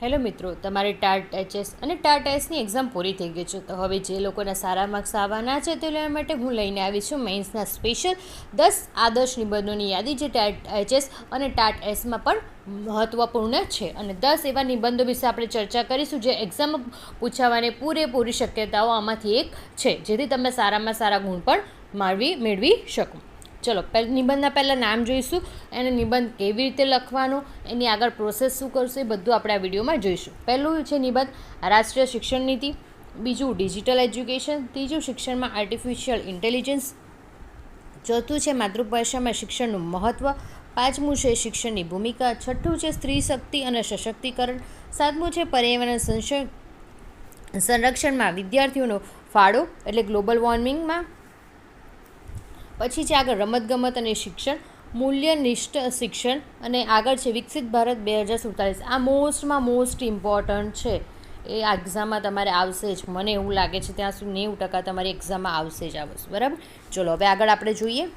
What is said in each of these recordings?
Hello મિત્રો, તમારી TAT HS અને ટાટ એસની એક્ઝામ પૂરી થઈ ગઈ છે. તો હવે જે લોકોના સારા માર્ક્સ આવવાના છે તે લેવા માટે હું લઈને આવી છું મેઇન્સના સ્પેશિયલ 10 આદર્શ નિબંધોની યાદી, જે ટાટ એચએસ અને ટાટ એસમાં પણ મહત્ત્વપૂર્ણ છે. અને 10 એવા નિબંધો વિશે આપણે ચર્ચા કરીશું જે એક્ઝામમાં પૂછાવાની પૂરેપૂરી શક્યતાઓ આમાંથી એક છે, જેથી તમે સારામાં સારા ગુણ પણ મેળવી શકો. ચલો, નિબંધના પહેલાં નામ જોઈશું, એને નિબંધ કેવી રીતે લખવાનો, એની આગળ પ્રોસેસ શું કરશું, એ બધું આપણે આ વિડીયોમાં જોઈશું. પહેલું છે નિબંધ રાષ્ટ્રીય શિક્ષણ નીતિ, બીજું ડિજિટલ એજ્યુકેશન, ત્રીજું શિક્ષણમાં આર્ટિફિશિયલ ઇન્ટેલિજન્સ, ચોથું છે માતૃભાષામાં શિક્ષણનું મહત્ત્વ, પાંચમું છે શિક્ષણની ભૂમિકા, છઠ્ઠું છે સ્ત્રી શક્તિ અને સશક્તિકરણ, સાતમું છે પર્યાવરણ સંરક્ષણમાં વિદ્યાર્થીઓનો ફાળો એટલે ગ્લોબલ વોર્મિંગમાં, પછી છે આગળ રમતગમત અને શિક્ષણ, મૂલ્યનિષ્ઠ શિક્ષણ, અને આગળ છે વિકસિત ભારત 2047. આ મોસ્ટ ઇમ્પોર્ટન્ટ છે. એ આ એક્ઝામમાં તમારે આવશે જ, મને એવું લાગે છે ત્યાં સુધી 90% તમારી એક્ઝામમાં આવશે જ આ વસ્તુ. બરાબર, ચલો હવે આગળ આપણે જોઈએ.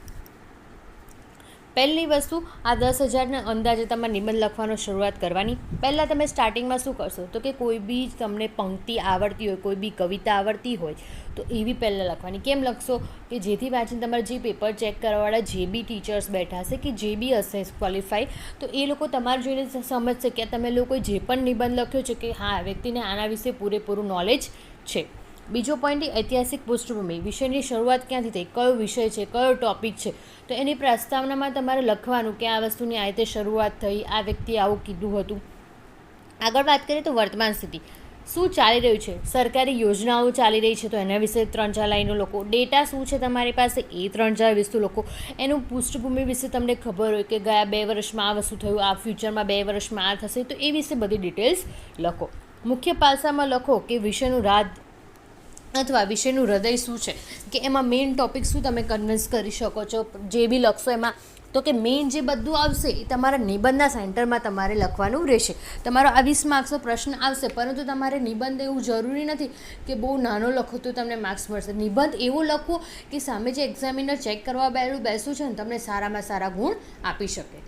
પહેલી વસ્તુ, આ 10,000ના અંદાજે તમારે નિબંધ લખવાનો શરૂઆત કરવાની. પહેલાં તમે સ્ટાર્ટિંગમાં શું કરશો, તો કે કોઈ બી તમને પંક્તિ આવડતી હોય, કોઈ બી કવિતા આવડતી હોય તો એવી પહેલાં લખવાની. કેમ લખશો કે જેથી વાંચીને તમારે જે પેપર ચેક કરવાવાળા જે બી ટીચર્સ બેઠા હશે કે જે બી હશે ક્વોલિફાઈ, તો એ લોકો તમારે જોઈને સમજશે કે તમે લોકોએ જે પણ નિબંધ લખ્યો છે કે હા, વ્યક્તિને આના વિશે પૂરેપૂરું નોલેજ છે. બીજો પોઈન્ટ, ઐતિહાસિક પૃષ્ઠભૂમિ, વિષયની શરૂઆત ક્યાંથી થઈ, કયો વિષય છે, કયો ટૉપિક છે, તો એની પ્રસ્તાવનામાં તમારે લખવાનું કે આ વસ્તુની આ રીતે શરૂઆત થઈ, આ વ્યક્તિએ આવું કીધું હતું. આગળ વાત કરીએ તો વર્તમાન સ્થિતિ, શું ચાલી રહ્યું છે, સરકારી યોજનાઓ ચાલી રહી છે તો એના વિશે 3-4 લાઈનો લખો. ડેટા શું છે તમારી પાસે એ 3-4 વસ્તુ લખો. એનું પૃષ્ઠભૂમિ વિશે તમને ખબર હોય કે ગયા 2 વર્ષમાં આ વસ્તુ થયું, આ ફ્યુચરમાં 2 વર્ષમાં આ થશે, તો એ વિશે બધી ડિટેલ્સ લખો. મુખ્ય પાસામાં લખો કે વિષયનું રાજ અથવા વિષયનું હૃદય શું છે, કે એમાં મેઇન ટૉપિક શું તમે કન્વિન્સ કરી શકો છો. જે બી લખશો એમાં તો કે મેઇન જે બધું આવશે એ તમારા નિબંધના સેન્ટરમાં તમારે લખવાનું રહેશે. તમારો આ 20 માર્ક્સનો પ્રશ્ન આવશે, પરંતુ તમારે નિબંધ એવું જરૂરી નથી કે બહુ નાનો લખો તો તમને માર્ક્સ મળશે. નિબંધ એવો લખો કે સામે જે એક્ઝામિનર ચેક કરવા બેસું છે ને તમને સારામાં સારા ગુણ આપી શકે.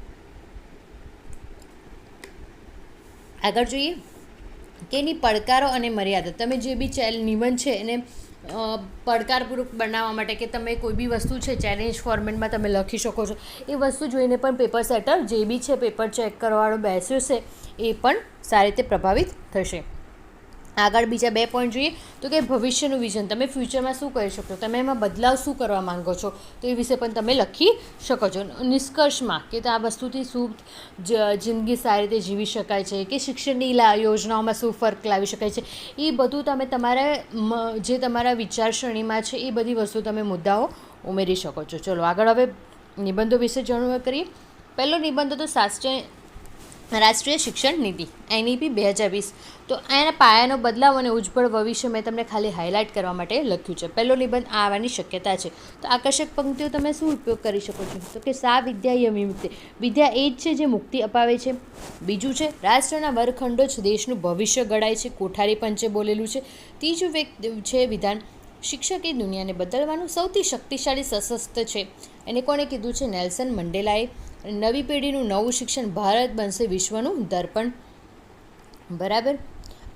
આગળ જોઈએ કે એની પડકારો અને મર્યાદા. તમે જે બી નિબંધ છે એને પડકારપૂર્વક બનાવવા માટે કે તમે કોઈ બી વસ્તુ છે ચેલેન્જ ફોર્મેટમાં તમે લખી શકો છો. એ વસ્તુ જોઈને પણ પેપર સેટર જે બી છે પેપર ચેક કરવાવાળો બેસ્યો છે એ પણ સારી રીતે પ્રભાવિત થશે. આગળ બીજા 2 પોઈન્ટ જોઈએ તો કે ભવિષ્યનું વિઝન, તમે ફ્યુચરમાં શું કરી શકો, તમે એમાં બદલાવ શું કરવા માંગો છો, તો એ વિશે પણ તમે લખી શકો છો. નિષ્કર્ષમાં કે આ વસ્તુથી શું જિંદગી સારી રીતે જીવી શકાય છે, કે શિક્ષણની યોજનાઓમાં શું ફર્ક લાવી શકાય છે, એ બધું તમે જે તમારા વિચારસરણીમાં છે એ બધી વસ્તુ તમે મુદ્દાઓ ઉમેરી શકો છો. ચલો આગળ હવે નિબંધો વિશે જાણવા કરીએ. પહેલો નિબંધ હતો રાષ્ટ્રીય શિક્ષણ નીતિ NEP 2020. તો એના પાયાનો બદલાવ અને ઉજ્જવળ ભવિષ્ય મેં તમને ખાલી હાઇલાઇટ કરવા માટે લખ્યું છે. પહેલો નિબંધ આવવાની શક્યતા છે. તો આકર્ષક પંક્તિઓ તમે શું ઉપયોગ કરી શકો છો, તો કે સા વિદ્યા યમિમુક્તિ, વિદ્યા એ જ છે જે મુક્તિ અપાવે છે. બીજું છે રાષ્ટ્રના વર્ગખંડો જ દેશનું ભવિષ્ય ઘડાય છે, કોઠારી પંચે બોલેલું છે. ત્રીજું છે વિધાન, શિક્ષક એ દુનિયાને બદલવાનું સૌથી શક્તિશાળી સશસ્ત્ર છે. એને કોણે કીધું છે, નેલ્સન મંડેલાએ. નવી પેઢીનું નવું શિક્ષણ, ભારત બનશે વિશ્વનું દર્પણ. બરાબર,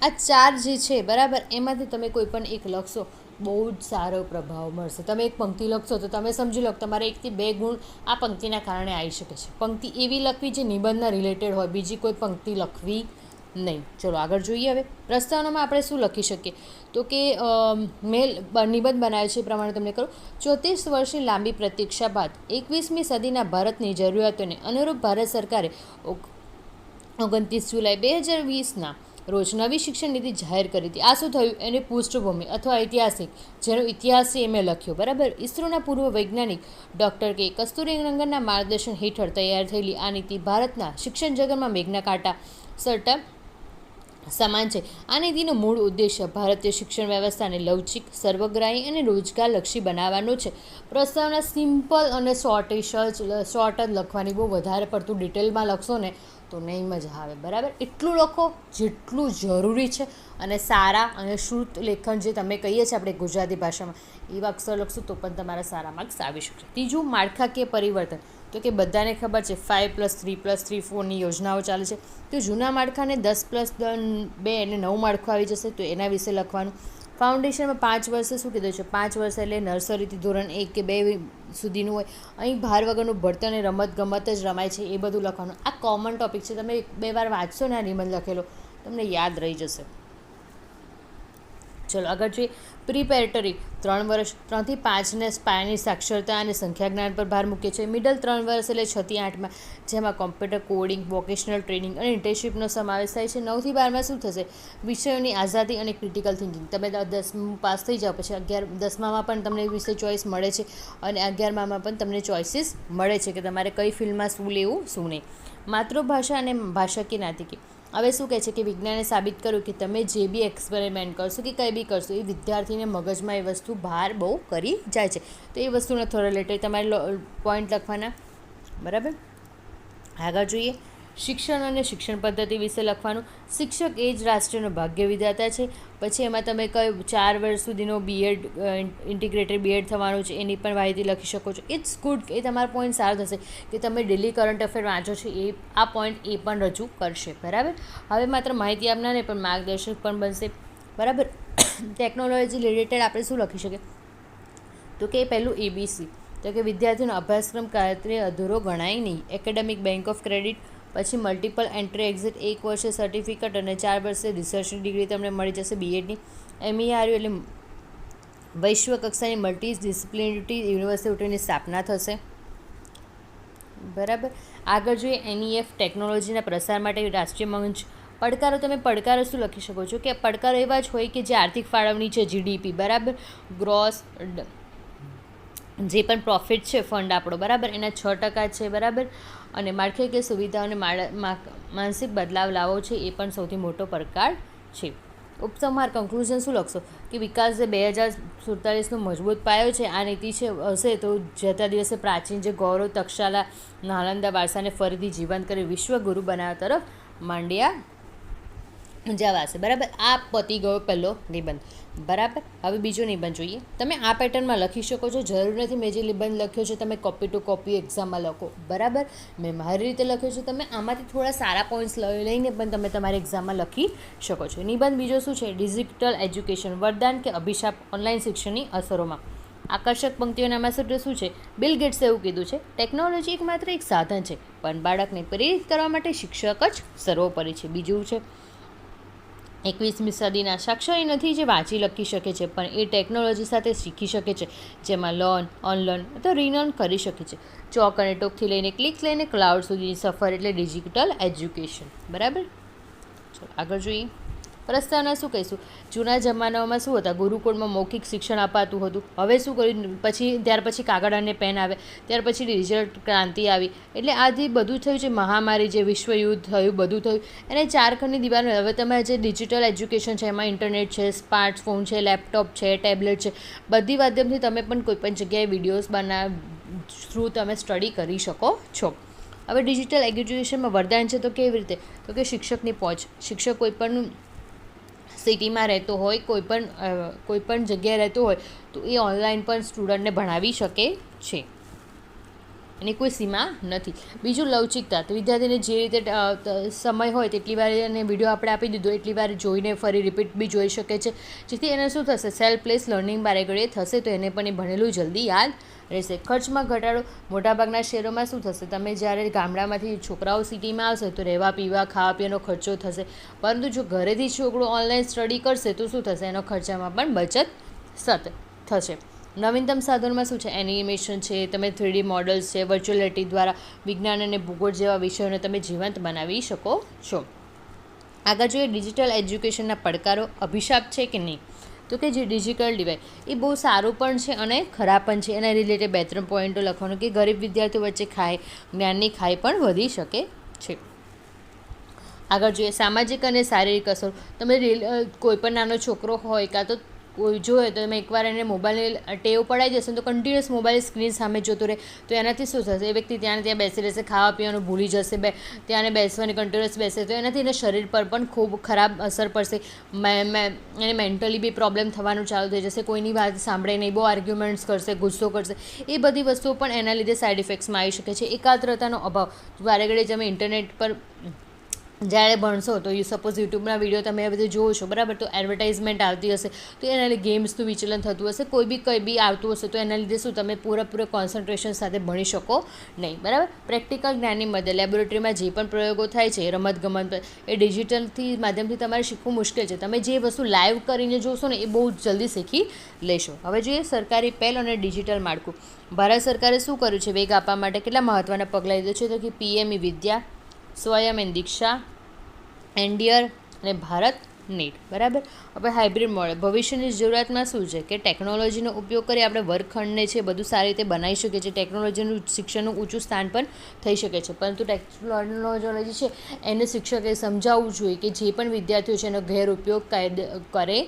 આ 4 જે છે બરાબર, એમાંથી તમે કોઈ પણ એક લખશો બહુ જ સારો પ્રભાવ મળશે. તમે એક પંક્તિ લખશો તો તમે સમજી લો તમારે 1 થી 2 ગુણ આ પંક્તિના કારણે આવી શકે છે. પંક્તિ એવી લખવી જે નિબંધના રિલેટેડ હોય, બીજી કોઈ પંક્તિ લખવી નહીં. ચલો આગળ જોઈએ. હવે પ્રસ્તાવનામાં આપણે શું લખી શકીએ, તો કે મેં નિબંધ બનાવ્યો છે એ પ્રમાણે તમને કરું. 34 વર્ષની લાંબી પ્રતીક્ષા બાદ 21મી સદીના ભારતની જરૂરિયાતોને અનુરૂપ ભારત સરકારે 29 જુલાઈ 2020ના રોજ નવી શિક્ષણ નીતિ જાહેર કરી હતી. આ શું થયું, એની પૃષ્ઠભૂમિ અથવા ઐતિહાસિક, જેનો ઇતિહાસ એ મેં લખ્યો. બરાબર, ઇસરોના પૂર્વ વૈજ્ઞાનિક ડૉક્ટર કે કસ્તુરીરંગનના માર્ગદર્શન હેઠળ તૈયાર થયેલી આ નીતિ ભારતના શિક્ષણ જગતમાં મેઘના કાંટા સરટા સમાન છે. આ નીતિનો મૂળ ઉદ્દેશ્ય ભારતીય શિક્ષણ વ્યવસ્થાને લવચિક, સર્વગ્રાહી અને રોજગારલક્ષી બનાવવાનો છે. પ્રસ્તાવના સિમ્પલ અને શોર્ટ જ લખવાની, બહુ વધારે પડતું ડિટેલમાં લખશો ને તો નહીં મજા આવે. બરાબર, એટલું લખો જેટલું જરૂરી છે, અને સારા અને શુદ્ધ લેખન જે તમે કહીએ છીએ આપણે ગુજરાતી ભાષામાં એવા અક્ષર લખશો તો પણ તમારા સારા માર્ક્સ આવી શકશે. ત્રીજું માળખાકીય પરિવર્તન, તો કે બધાને ખબર છે 5+3+3 4ની યોજનાઓ ચાલે છે. તો જૂના માળખાને 10+2 અને નવું માળખું આવી જશે, તો એના વિશે લખવાનું. ફાઉન્ડેશનમાં 5 વર્ષે શું કીધું છે? 5 વર્ષ એટલે નર્સરીથી ધોરણ 1 કે 2 સુધીનું હોય. અહીં ભાર વગરનું ભણતર અને રમત જ રમાય છે, એ બધું લખવાનું. આ કોમન ટોપિક છે, તમે 2 વાર વાંચશો ને આ નિબંધ લખેલો તમને યાદ રહી જશે. ચલો આગળ જોઈએ. પ્રિપેરેટરી 3 વર્ષ, 3 થી 5ને પાયાની સાક્ષરતા અને સંખ્યા જ્ઞાન પર ભાર મૂકે છે. મિડલ 3 વર્ષ એટલે 6 થી 8માં, જેમાં કોમ્પ્યુટર કોડિંગ, વોકેશનલ ટ્રેનિંગ અને ઇન્ટર્નશીપનો સમાવેશ થાય છે. 9 થી 12માં શું થશે? વિષયોની આઝાદી અને ક્રિટિકલ થિંકિંગ. તમે 10મું પાસ થઈ જાઓ પછી 10મામાં પણ તમને વિષય ચોઈસ મળે છે અને 11મામાં પણ તમને ચોઇસીસ મળે છે કે તમારે કઈ ફિલ્ડમાં શું લેવું શું નહીં. માતૃભાષા અને ભાષાકીય નાતિકી. હવે શું કહે છે કે વિજ્ઞાને સાબિત કર્યું કે તમે જે બી એક્સપેરિમેન્ટ કરશો કે કંઈ બી કરશો, એ વિદ્યાર્થીને મગજમાં એ વસ્તુ ભાર બહુ કરી જાય છે. તો એ વસ્તુને થોડા રિલેટેડ તમારે પોઈન્ટ લખવાના. બરાબર. આગળ જોઈએ. શિક્ષણ અને શિક્ષણ પદ્ધતિ વિશે લખવાનું. શિક્ષક એ જ રાષ્ટ્રનો ભાગ્ય વિધાતા છે. પછી એમાં તમે કઈ 4 વર્ષ સુધીનો બીએડ ઇન્ટિગ્રેટેડ બીએડ થવાનું છે, એની પણ માહિતી લખી શકો છો. ઇટ્સ ગુડ, એ તમારો પોઈન્ટ સારો થશે કે તમે ડેલી કરંટ અફેર વાંચો છો, એ આ પોઈન્ટ એ પણ રજૂ કરશે. બરાબર. હવે માત્ર માહિતી આપનાર નહીં પણ માર્ગદર્શક પણ બનશે. બરાબર. ટેકનોલોજી રિલેટેડ આપણે શું લખી શકીએ? તો કે પહેલું ABC, તો કે વિદ્યાર્થીનો અભ્યાસક્રમ કાર્ય અધૂરો ગણાય નહીં. Academic bank of credit. પછી મલ્ટિપલ એન્ટ્રી એક્ઝિટ, 1 વર્ષે સર્ટિફિકેટ અને 4 વર્ષે રિસર્ચની ડિગ્રી તમને મળી જશે બીએડની. MERU એટલે વૈશ્વ કક્ષાની મલ્ટી ડિસિપ્લિનિટી યુનિવર્સિટીની સ્થાપના થશે. બરાબર. આગળ જોઈએ. NEF ટેકનોલોજીના પ્રસાર માટે રાષ્ટ્રીય મંચ. પડકારો, તમે પડકારો શું લખી શકો છો? કે પડકારો એવા જ હોય કે જે આર્થિક ફાળવણી છે, GDP, બરાબર, ગ્રોસ જે પણ પ્રોફિટ છે ફંડ આપણો, બરાબર, એના 6% છે. બરાબર. અને માળખાકીય સુવિધાઓ અને માનસિક બદલાવ લાવો છે, એ પણ સૌથી મોટો પડકાર છે. ઉપસંહાર કન્ક્લુઝન શું લખશો? કે વિકાસ જે 2047નો મજબૂત પાયો છે, આ નીતિ છે હશે તો જતા દિવસે પ્રાચીન જે ગૌરવ તક્ષશાલા નાલંદા વારસાને ફરીથી જીવંત કરી વિશ્વગુરુ બનાવવા તરફ માંડ્યા જવાશે. બરાબર. આ પતી ગયો પહેલો નિબંધ. બરાબર. હવે બીજો નિબંધ જોઈએ. તમે આ પેટર્નમાં લખી શકો છો, જરૂર નથી મેં જે નિબંધ લખ્યો છે તમે કોપી ટુ કોપી એક્ઝામમાં લખો. બરાબર. મેં મારી રીતે લખ્યો છે, તમે આમાંથી થોડા સારા પોઈન્ટ્સ લઈને પણ તમે તમારી એક્ઝામમાં લખી શકો છો. નિબંધ બીજો શું છે? ડિજિટલ એજ્યુકેશન, વરદાન કે અભિશાપ ઓનલાઈન શિક્ષણની અસરોમાં. આકર્ષક પંક્તિઓનામાં શું છે? બિલ ગેટ્સે એવું કીધું છે, ટેકનોલોજી એકમાત્ર એક સાધન છે, પણ બાળકને પ્રેરિત કરવા માટે શિક્ષક જ સર્વોપરી છે. બીજું છે 21મી સદીના સાક્ષરી નથી જે વાંચી લખી શકે છે, પણ એ ટેકનોલોજી સાથે શીખી શકે છે, જેમાં લર્ન, અનલર્ન અથવા રીલર્ન કરી શકે છે. ચોક અને ટોકથી લઈને ક્લિક લઈને ક્લાઉડ સુધીની સફર એટલે ડિજિટલ એજ્યુકેશન. બરાબર. ચલો આગળ જોઈએ. પ્રસ્તાવના શું કહીશું? જૂના જમાનામાં શું હતા? ગુરુકુળમાં મૌખિક શિક્ષણ અપાતું હતું. હવે શું કર્યું? ત્યાર પછી કાગળ અને પેન આવે, ત્યાર પછી ડિજિટલ ક્રાંતિ આવી, એટલે આ જે બધું થયું છે, મહામારી જે વિશ્વયુદ્ધ થયું, બધું થયું, એને 4 ખંડની દિવાલ. હવે તમે જે ડિજિટલ એજ્યુકેશન છે, એમાં ઇન્ટરનેટ છે, સ્માર્ટફોન છે, લેપટોપ છે, ટેબ્લેટ છે, બધી માધ્યમથી તમે પણ કોઈપણ જગ્યાએ વિડીયોઝ થ્રુ તમે સ્ટડી કરી શકો છો. હવે ડિજિટલ એજ્યુકેશનમાં વરદાન છે તો કેવી રીતે? તો કે શિક્ષકની પહોંચ. શિક્ષક કોઈ પણ સિટીમાં રહેતો હોય, કોઈ પણ જગ્યાએ રહેતો હોય તો એ ઓનલાઈન પણ સ્ટુડન્ટને ભણાવી શકે છે, એની કોઈ સીમા નથી. બીજું લવચિકતા, તો વિદ્યાર્થીને જે રીતે સમય હોય તેટલી વાર એને વિડીયો આપણે આપી દીધો, એટલી વાર જોઈને ફરી રિપીટ બી જોઈ શકે છે, જેથી એને શું થશે? સેલ્ફ પ્લેસ લર્નિંગ બારે ઘડીએ થશે, તો એને પણ એ ભણેલું જલ્દી યાદ રહેશે. ખર્ચમાં ઘટાડો, મોટાભાગના શહેરોમાં શું થશે? તમે જ્યારે ગામડામાંથી છોકરાઓ સિટીમાં આવશે તો રહેવા પીવા ખાવા પીવાનો ખર્ચો થશે, પરંતુ જો ઘરેથી છોકરો ઓનલાઈન સ્ટડી કરશે તો શું થશે? એનો ખર્ચામાં પણ બચત થશે. નવીનતમ સાધનોમાં શું છે? એનિમેશન છે, તમે 3D મોડલ્સ છે, વર્ચ્યુઅલ રિયાલિટી દ્વારા વિજ્ઞાન અને ભૂગોળ જેવા વિષયોને તમે જીવંત બનાવી શકો છો. આગળ જોઈએ. ડિજિટલ એજ્યુકેશનના પડકારો, અભિશાપ છે કે નહીં? તો કે જે ડિજિટલ ડિવાઇડ એ બહુ સારું પણ છે અને ખરાબ પણ છે. એના રિલેટેડ 2-3 પોઈન્ટો લખવાનું કે ગરીબ વિદ્યાર્થીઓ વચ્ચે જ્ઞાનની ખાઈ પણ વધી શકે છે. આગળ જોઈએ. સામાજિક અને શારીરિક અસર. તમે કોઈ પણ નાનો છોકરો હોય કાં તો કોઈ જોઈએ તો તમે એકવાર એને મોબાઈલની ટેવ પડાવી દેશો તો કન્ટિન્યુઅસ મોબાઈલ સ્ક્રીન સામે જોતો રહે તો એનાથી શું થશે, એ વ્યક્તિ ત્યાં બેસી રહેશે, ખાવા પીવાનું ભૂલી જશે, ત્યાં બેસવાની કન્ટિન્યુઅસ બેસે તો એનાથી એને શરીર પર પણ ખૂબ ખરાબ અસર પડશે, એને મેન્ટલી બી પ્રોબ્લેમ થવાનું ચાલુ થઈ જશે, કોઈની વાત સાંભળે નહીં, બહુ આર્ગ્યુમેન્ટ્સ કરશે, ગુસ્સો કરશે, એ બધી વસ્તુઓ પણ એના લીધે સાઇડ ઇફેક્ટ્સમાં આવી શકે છે. એકાગ્રતાનો અભાવ, વારે ઘડી તમે ઇન્ટરનેટ પર જ્યારે ભણશો તો સપોઝ યુટ્યુબના વિડીયો તમે આ બધું જોવો છો, બરાબર, તો એડવર્ટાઇઝમેન્ટ આવતી હશે તો એના લીધે ગેમ્સનું વિચલન થતું હશે, કંઈ બી આવતું હશે તો એના લીધે શું તમે પૂરેપૂરા કોન્સન્ટ્રેશન સાથે ભણી શકો નહીં, બરાબર. પ્રેક્ટિકલ જ્ઞાનની મદદ, લેબોરેટરીમાં જે પણ પ્રયોગો થાય છે રમતગમત એ ડિજિટલથી માધ્યમથી તમારે શીખવું મુશ્કેલ છે. તમે જે વસ્તુ લાઈવ કરીને જોશો ને એ બહુ જલ્દી શીખી લેશો. હવે જોઈએ સરકારી પહેલ અને ડિજિટલ માળખું. ભારત સરકારે શું કર્યું છે વેગ આપવા માટે, કેટલા મહત્ત્વના પગલાં લીધા છે તો કે પીએમઈ વિદ્યા, સ્વયં દીક્ષા, એનડીઆર અને ભારત નેટ, બરાબર. હવે હાઇબ્રિડ મોડેલ, ભવિષ્યની જરૂરિયાતમાં શું છે કે ટેકનોલોજીનો ઉપયોગ કરી આપણે વર્ગખંડને છે બધું સારી રીતે બનાવી શકીએ છીએ, ટેકનોલોજીનું શિક્ષણનું ઊંચું સ્થાન પણ થઈ શકે છે, પરંતુ ટેકનોલોજી છે એને શિક્ષકે સમજાવવું જોઈએ કે જે પણ વિદ્યાર્થીઓ છે એનો ગેરઉપયોગ કરે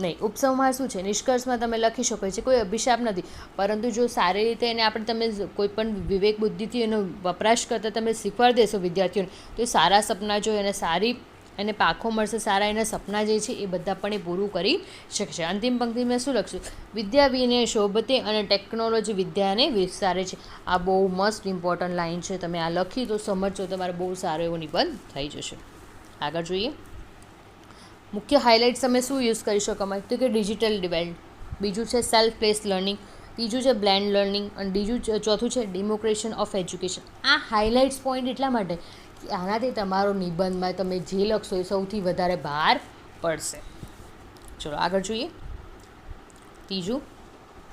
નહીં. ઉપસમમાં શું છે, નિષ્કર્ષમાં તમે લખી શકો છો, કોઈ અભિશાપ નથી, પરંતુ જો સારી રીતે એને તમે કોઈ પણ વિવેક બુદ્ધિથી એનો વપરાશ કરતાં તમે શીખવાડી દેશો વિદ્યાર્થીઓને તો એ સારા સપના જોઈએ અને સારી એને પાખો મળશે, સારા એના સપના જે છે એ બધા પણ એ પૂરું કરી શકશે. અંતિમ પંક્તિમાં શું લખશું, વિદ્યા વિનય શોભતે અને ટેકનોલોજી વિદ્યાને વિસ્તારે છે. આ બહુ મસ્ટ ઇમ્પોર્ટન્ટ લાઇન છે, તમે આ લખી તો સમજજો, તમારે બહુ સારો એવો નિબંધ થઈ જશે. આગળ જોઈએ, મુખ્ય હાઇલાઇટ્સ તમે શું યુઝ કરી શકો તો કે ડિજિટલ ડિવાઇડ, બીજું છે સેલ્ફ પ્લેસ લર્નિંગ, ત્રીજું છે બ્લેન્ડ લર્નિંગ અને ચોથું છે ડેમોક્રેશન ઓફ એજ્યુકેશન. આ હાઇલાઇટ્સ પોઈન્ટ એટલા માટે કે આનાથી તમારો નિબંધમાં તમે જે લખશો એ સૌથી વધારે ભાર પડશે. ચલો આગળ જોઈએ. ત્રીજું,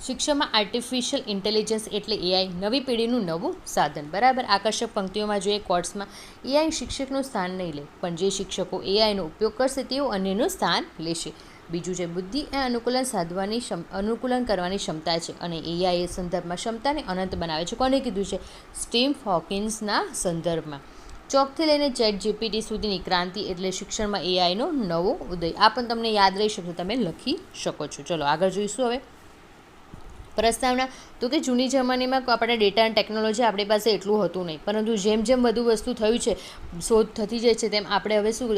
શિક્ષણમાં આર્ટિફિશિયલ ઇન્ટેલિજન્સ એટલે એઆઈ નવી પેઢીનું નવું સાધન, બરાબર. આકર્ષક પંક્તિઓમાં જોઈએ કોર્ટ્સમાં, એઆઈ શિક્ષકનું સ્થાન નહીં લે પણ જે શિક્ષકો એઆઈનો ઉપયોગ કરશે તેઓ અન્યનું સ્થાન લેશે. બીજું છે બુદ્ધિ એ અનુકૂલન કરવાની ક્ષમતા છે અને એઆઈ એ સંદર્ભમાં ક્ષમતાને અનંત બનાવે છે. કોને કીધું છે? સ્ટીવ હોકિન્સના સંદર્ભમાં. ચોકથી લઈને ચેટ જીપીટી સુધીની ક્રાંતિ એટલે શિક્ષણમાં એઆઈનો નવો ઉદય. આ પણ તમને યાદ રહી શકશે, તમે લખી શકો છો. ચલો આગળ જોઈશું. હવે પ્રસ્તાવના તો કે જૂની જમાનામાં આપણે ડેટા અને ટેકનોલોજી આપણી પાસે એટલું હતું નહીં, પરંતુ જેમ જેમ બધું વસ્તુ થયું છે, શોધ થતી જાય છે, તેમ આપણે હવે શું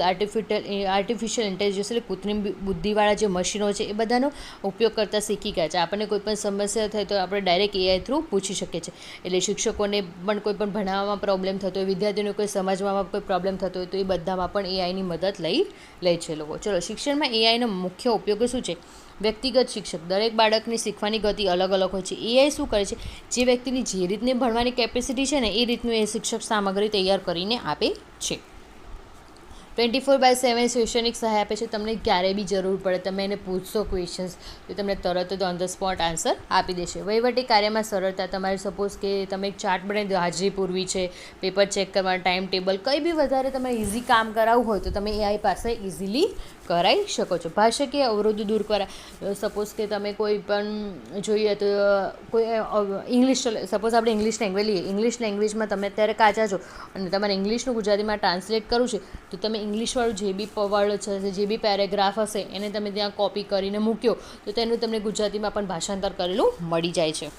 આર્ટિફિશિયલ ઇન્ટેલિજન્સ એટલે કૃત્રિમ બુદ્ધિવાળા જે મશીનો છે એ બધાનો ઉપયોગ કરતાં શીખી ગયા છે. આપણને કોઈ પણ સમસ્યા થાય તો આપણે ડાયરેક્ટ એઆઈ થ્રુ પૂછી શકીએ છીએ. એટલે શિક્ષકોને પણ કોઈ પણ ભણાવવામાં પ્રોબ્લેમ થતો હોય, વિદ્યાર્થીઓને કોઈ સમજવામાં કોઈ પ્રોબ્લેમ થતો હોય તો એ બધામાં પણ એઆઈની મદદ લે છે લોકો. ચલો, શિક્ષણમાં એઆઈનો મુખ્ય ઉપયોગ શું છે? વ્યક્તિગત શિક્ષક, દરેક બાળકની શીખવાની ગતિ અલગ અલગ હોય છે. એઆઈ શું કરે છે? જે વ્યક્તિની જે રીતની ભણવાની કેપેસિટી છે ને એ રીતનું એ શિક્ષક સામગ્રી તૈયાર કરીને આપે છે. 24/7 શૈક્ષણિક સહાય આપે છે. તમને ક્યારેય બી જરૂર પડે તમે એને પૂછશો ક્વેશ્ચન્સ તો તમને તરત જ ઓન ધ સ્પોટ આન્સર આપી દેશે. વહીવટી કાર્યમાં સરળતા, તમારે સપોઝ કે તમે એક ચાર્ટ બનાવી દો, હાજરી પૂરવી છે, પેપર ચેક કરવા, ટાઈમ ટેબલ, કંઈ બી વધારે તમે ઇઝી કામ કરાવવું હોય તો તમે એઆઈ પાસે ઇઝીલી કરાવી શકો છો. ભાષાકીય અવરોધ દૂર કરા, સપોઝ કે તમે કોઈ પણ જોઈએ તો કોઈ ઇંગ્લિશ, સપોઝ આપણે ઇંગ્લિશ લેંગ્વેજ લઈએ, ઇંગ્લિશ લેંગ્વેજમાં તમે અત્યારે કાચા છો અને તમારે ઇંગ્લિશનું ગુજરાતીમાં ટ્રાન્સલેટ કરવું છે તો તમે ઇંગ્લિશવાળું જે બી વર્ડ છે, જે બી પેરેગ્રાફ હશે એને તમે ત્યાં કોપી કરીને મૂક્યો તો તેનું તમને ગુજરાતીમાં પણ ભાષાંતર કરેલું મળી જાય છે.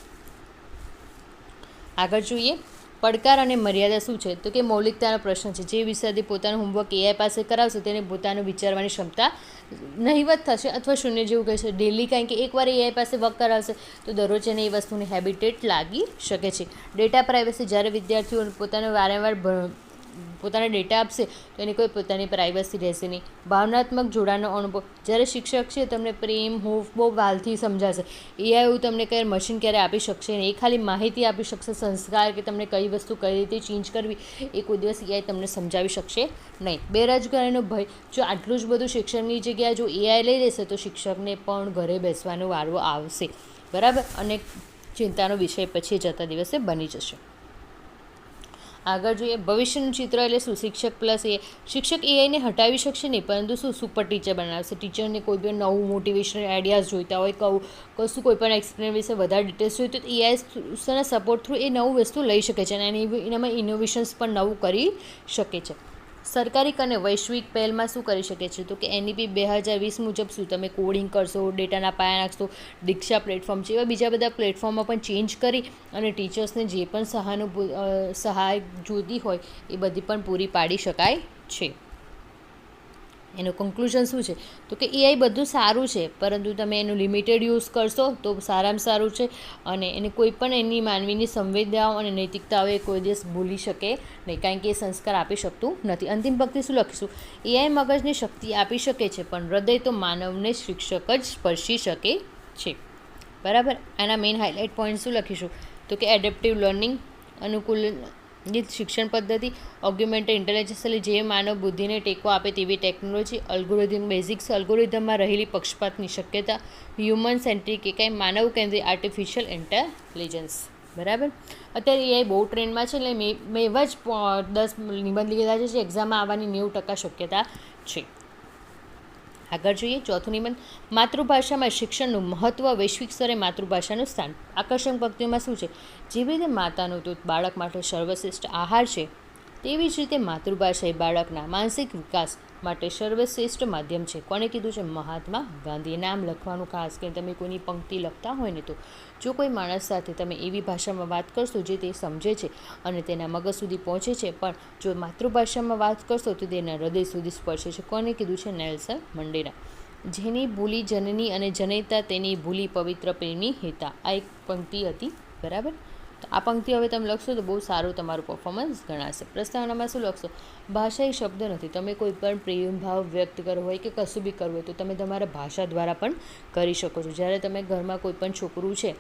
આગળ જોઈએ, પડકાર અને મર્યાદા શું છે? તો કે મૌલિકતાનો પ્રશ્ન છે. જે વિદ્યાર્થી પોતાનું હોમવર્ક એઆઈ પાસે કરાવશે તેને પોતાનું વિચારવાની ક્ષમતા નહિવત થશે અથવા શૂન્ય જેવું કહેશે. ડેલી કારણ કે એકવાર એઆઈ પાસે વર્ક કરાવશે તો દરરોજ એને એ વસ્તુની હેબિટેટ લાગી શકે છે. ડેટા પ્રાઇવસી, જ્યારે વિદ્યાર્થીઓ પોતાને વારંવાર પોતાના ડેટા આપશે તો એની કોઈ પોતાની પ્રાઇવસી રહેશે નહીં. ભાવનાત્મક જોડાણનો અનુભવ, જ્યારે શિક્ષક છે તમને પ્રેમ, હૂંફ બહુ વાલથી સમજાશે. એઆઈ એવું તમને કંઈ મશીન ક્યારે આપી શકશે નહીં. એ ખાલી માહિતી આપી શકશે, સંસ્કાર કે તમને કઈ વસ્તુ કઈ રીતે ચેન્જ કરવી એ કોઈ દિવસ એઆઈ તમને સમજાવી શકશે નહીં. બેરોજગારીનો ભય, જો આટલું જ બધું શિક્ષણની જગ્યાએ જો એઆઈ લઈ લેશે તો શિક્ષકને પણ ઘરે બેસવાનો વારો આવશે, બરાબર, અને ચિંતાનો વિષય પછી જતા દિવસે બની જશે. આગળ જોઈએ, ભવિષ્યનું ચિત્ર એટલે શું? શિક્ષક પ્લસ એ. શિક્ષક એઆઈને હટાવી શકશે નહીં પરંતુ શું સુપર ટીચર બનાવશે. ટીચરને કોઈ પણ નવું મોટિવેશનલ આઈડિયાઝ જોઈતા હોય, કશું કોઈ પણ એક્સપ્લેન વિશે વધારે ડિટેલ્સ જોઈતું તો એઆઈના સપોર્ટ થ્રુ એ નવું વસ્તુ લઈ શકે છે અને એનામાં ઇનોવેશન્સ પણ નવું કરી શકે છે. સરકારી અને વૈશ્વિક પહેલમાં શું કરી શકે છે, તો કે NEP 2020 મુજબ શું તમે કોડિંગ કરશો, ડેટાના પાયા નાખશો, દીક્ષા પ્લેટફોર્મ છે, એવા બીજા બધા પ્લેટફોર્મમાં પણ ચેન્જ કરી અને ટીચર્સને જે પણ સહાય જોતી હોય એ બધી પણ પૂરી પાડી શકાય છે. એનું કન્ક્લુઝન શું છે, તો કે AI બધું સારું છે, પરંતુ તમે એનું લિમિટેડ યુઝ કરશો તો સારામાં સારું છે. અને એને કોઈ પણ એની માનવીની સંવેદનાઓ અને નૈતિકતાઓ એ કોઈ દિવસ ભૂલી શકે નહીં, કારણ કે એ સંસ્કાર આપી શકતું નથી. અંતિમ પંક્તિ શું લખીશું, AI મગજને શક્તિ આપી શકે છે, પણ હૃદય તો માનવને શિક્ષક જ સ્પર્શી શકે છે. બરાબર. આના મેઇન હાઇલાઇટ પોઈન્ટ શું લખીશું, તો કે એડેપ્ટિવ લર્નિંગ, અનુકૂલિત શિક્ષણ પદ્ધતિ, ઓગ્યુમેન્ટેડ ઇન્ટેલિજન્સ એટલે જે માનવ બુદ્ધિને ટેકો આપે તેવી ટેકનોલોજી, અલ્ગોરિધમ બેઝિક્સ, અલ્ગોરિધમમાં રહેલી પક્ષપાતની શક્યતા, હ્યુમન સેન્ટ્રિક એકાઈ માનવ કેન્દ્રિત આર્ટિફિશિયલ ઇન્ટેલિજન્સ. બરાબર. અત્યારે AI બહુ ટ્રેન્ડમાં છે, એટલે મેં એવા જ 10 નિબંધ લીધા છે જે એક્ઝામમાં આવવાની 90% શક્યતા છે. આગળ જોઈએ. ચોથું નિબંધ, માતૃભાષામાં શિક્ષણનું મહત્ત્વ, વૈશ્વિક સ્તરે માતૃભાષાનું સ્થાન. આકર્ષક પંક્તિઓમાં શું છે, જેવી રીતે માતાનું દૂધ બાળક માટે સર્વશ્રેષ્ઠ આહાર છે, તેવી જ રીતે માતૃભાષા એ બાળકના માનસિક વિકાસ માટે સર્વશ્રેષ્ઠ માધ્યમ છે. કોણે કીધું છે, મહાત્મા ગાંધીએ. નામ લખવાનું ખાસ કરીને તમે કોઈની પંક્તિ લખતા હોય ને, તો જો કોઈ માણસ સાથે તમે એવી ભાષામાં વાત કરશો જે તે સમજે છે અને તેના મગજ સુધી પહોંચે છે, પણ જો માતૃભાષામાં વાત કરશો તો તેના હૃદય સુધી સ્પર્શે છે. કોને કીધું છે, નેલ્સન મંડેલા. જેની ભૂલી જનની અને જનૈતા તેની ભૂલી પવિત્ર પ્રેમની હિતા. આ એક પંક્તિ હતી. બરાબર. તો આ પંક્તિ હવે તમે લખશો તો બહુ સારું તમારું પરફોર્મન્સ ગણાશે. પ્રસ્તાવનામાં શું લખશો, ભાષા એ શબ્દ નથી. તમે કોઈ પણ પ્રેમ ભાવ વ્યક્ત કરવો હોય કે કશું બી કરવું હોય તો તમે તમારા ભાષા દ્વારા પણ કરી શકો છો. જ્યારે તમે ઘરમાં કોઈ પણ છોકરું છે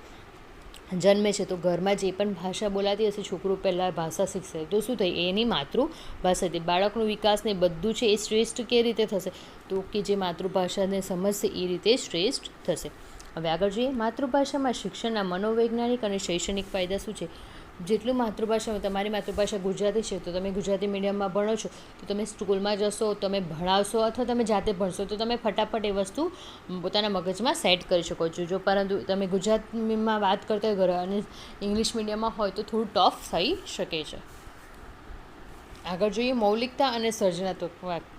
જન્મે છે, તો ઘરમાં જે પણ ભાષા બોલાતી હશે છોકરું પહેલાં ભાષા શીખશે, તો શું થાય, એની માતૃભાષાથી બાળકનું વિકાસ ને બધું છે એ શ્રેષ્ઠ કેવી રીતે થશે, તો કે જે માતૃભાષાને સમજશે એ રીતે શ્રેષ્ઠ થશે. હવે આગળ જોઈએ. માતૃભાષામાં શિક્ષણના મનોવૈજ્ઞાનિક અને શૈક્ષણિક ફાયદા શું છે. જેટલું માતૃભાષામાં, તમારી માતૃભાષા ગુજરાતી છે તો તમે ગુજરાતી મીડિયમમાં ભણો છો, તો તમે સ્કૂલમાં જશો, તમે ભણાવશો અથવા તમે જાતે ભણશો તો તમે ફટાફટ એ વસ્તુ પોતાના મગજમાં સેટ કરી શકો છો. જો પરંતુ તમે ગુજરાતીમાં વાત કરતા હોય ઘરે અને ઇંગ્લિશ મીડિયમમાં હોય તો થોડું ટફ થઈ શકે છે. આગળ જોઈએ. મૌલિકતા અને સર્જનાત્મક વાત.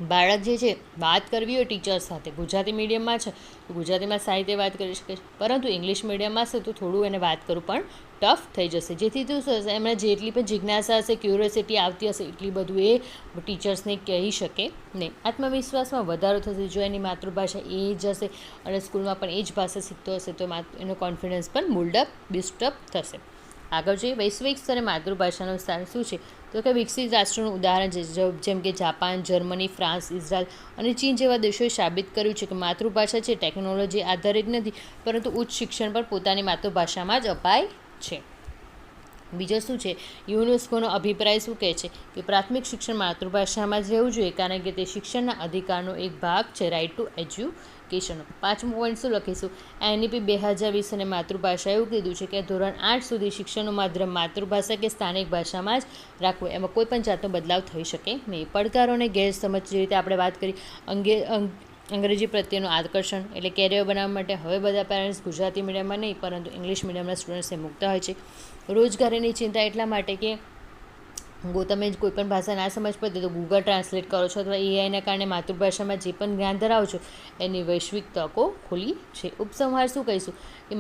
બાળક જે છે વાત કરવી હોય ટીચર સાથે, ગુજરાતી મીડિયમમાં છે તો ગુજરાતીમાં સારી રીતે વાત કરી શકે છે, પરંતુ ઇંગ્લિશ મીડિયમમાં છે તો થોડું એને વાત કરવું પણ ટફ થઈ જશે. જેથી શું થશે, એમને જેટલી પણ જિજ્ઞાસા હશે, ક્યુરિયોસિટી આવતી હશે, એટલી બધું એ ટીચર્સને કહી શકે નહીં. આત્મવિશ્વાસમાં વધારો થશે જો એની માતૃભાષા એ જ હશે અને સ્કૂલમાં પણ એ જ ભાષા શીખતો હશે, તો એનો કોન્ફિડન્સ પણ બિલ્ડઅપ થશે. આગળ જોઈએ. વૈશ્વિક સ્તરે માતૃભાષાનું સ્થાન શું છે, તો કે વિકસિત રાષ્ટ્રોનું ઉદાહરણ છે, જેમ કે જાપાન, જર્મની, ફ્રાન્સ, ઇઝરાયલ અને ચીન જેવા દેશોએ સાબિત કર્યું છે કે માતૃભાષા છે ટેકનોલોજી આધારિત નથી, પરંતુ ઉચ્ચ શિક્ષણ પણ પોતાની માતૃભાષામાં જ અપાય છે. બીજો શું છે, યુનેસ્કોનો અભિપ્રાય શું કહે છે કે પ્રાથમિક શિક્ષણ માતૃભાષામાં જ રહેવું જોઈએ, કારણ કે તે શિક્ષણના અધિકારનો એક ભાગ છે, રાઇટ ટુ એજ્યુકેશનનો. 5મો પોઈન્ટ શું લખીશું, NEP 2020 અને માતૃભાષા એવું કીધું છે કે ધોરણ 8 સુધી શિક્ષણનું માધ્યમ માતૃભાષા કે સ્થાનિક ભાષામાં જ રાખવું, એમાં કોઈ પણ જાતનો બદલાવ થઈ શકે નહીં. પડકારો અને ગેરસમજ જે રીતે આપણે વાત કરી, અંગ્રેજી પ્રત્યેનું આકર્ષણ એટલે કેરિયર બનાવવા માટે હવે બધા પેરેન્ટ્સ ગુજરાતી મીડિયમમાં નહીં પરંતુ ઇંગ્લિશ મીડિયમના સ્ટુડન્ટ્સને મૂકતા હોય છે. રોજગારીની ચિંતા એટલા માટે કે તમે કોઈ પણ ભાષા ના સમજ પડે તો ગૂગલ ટ્રાન્સલેટ કરો છો અથવા AIના કારણે માતૃભાષામાં જે પણ જ્ઞાન ધરાવો છો એની વૈશ્વિક તકો ખુલી છે. ઉપસંહાર શું કહીશું કે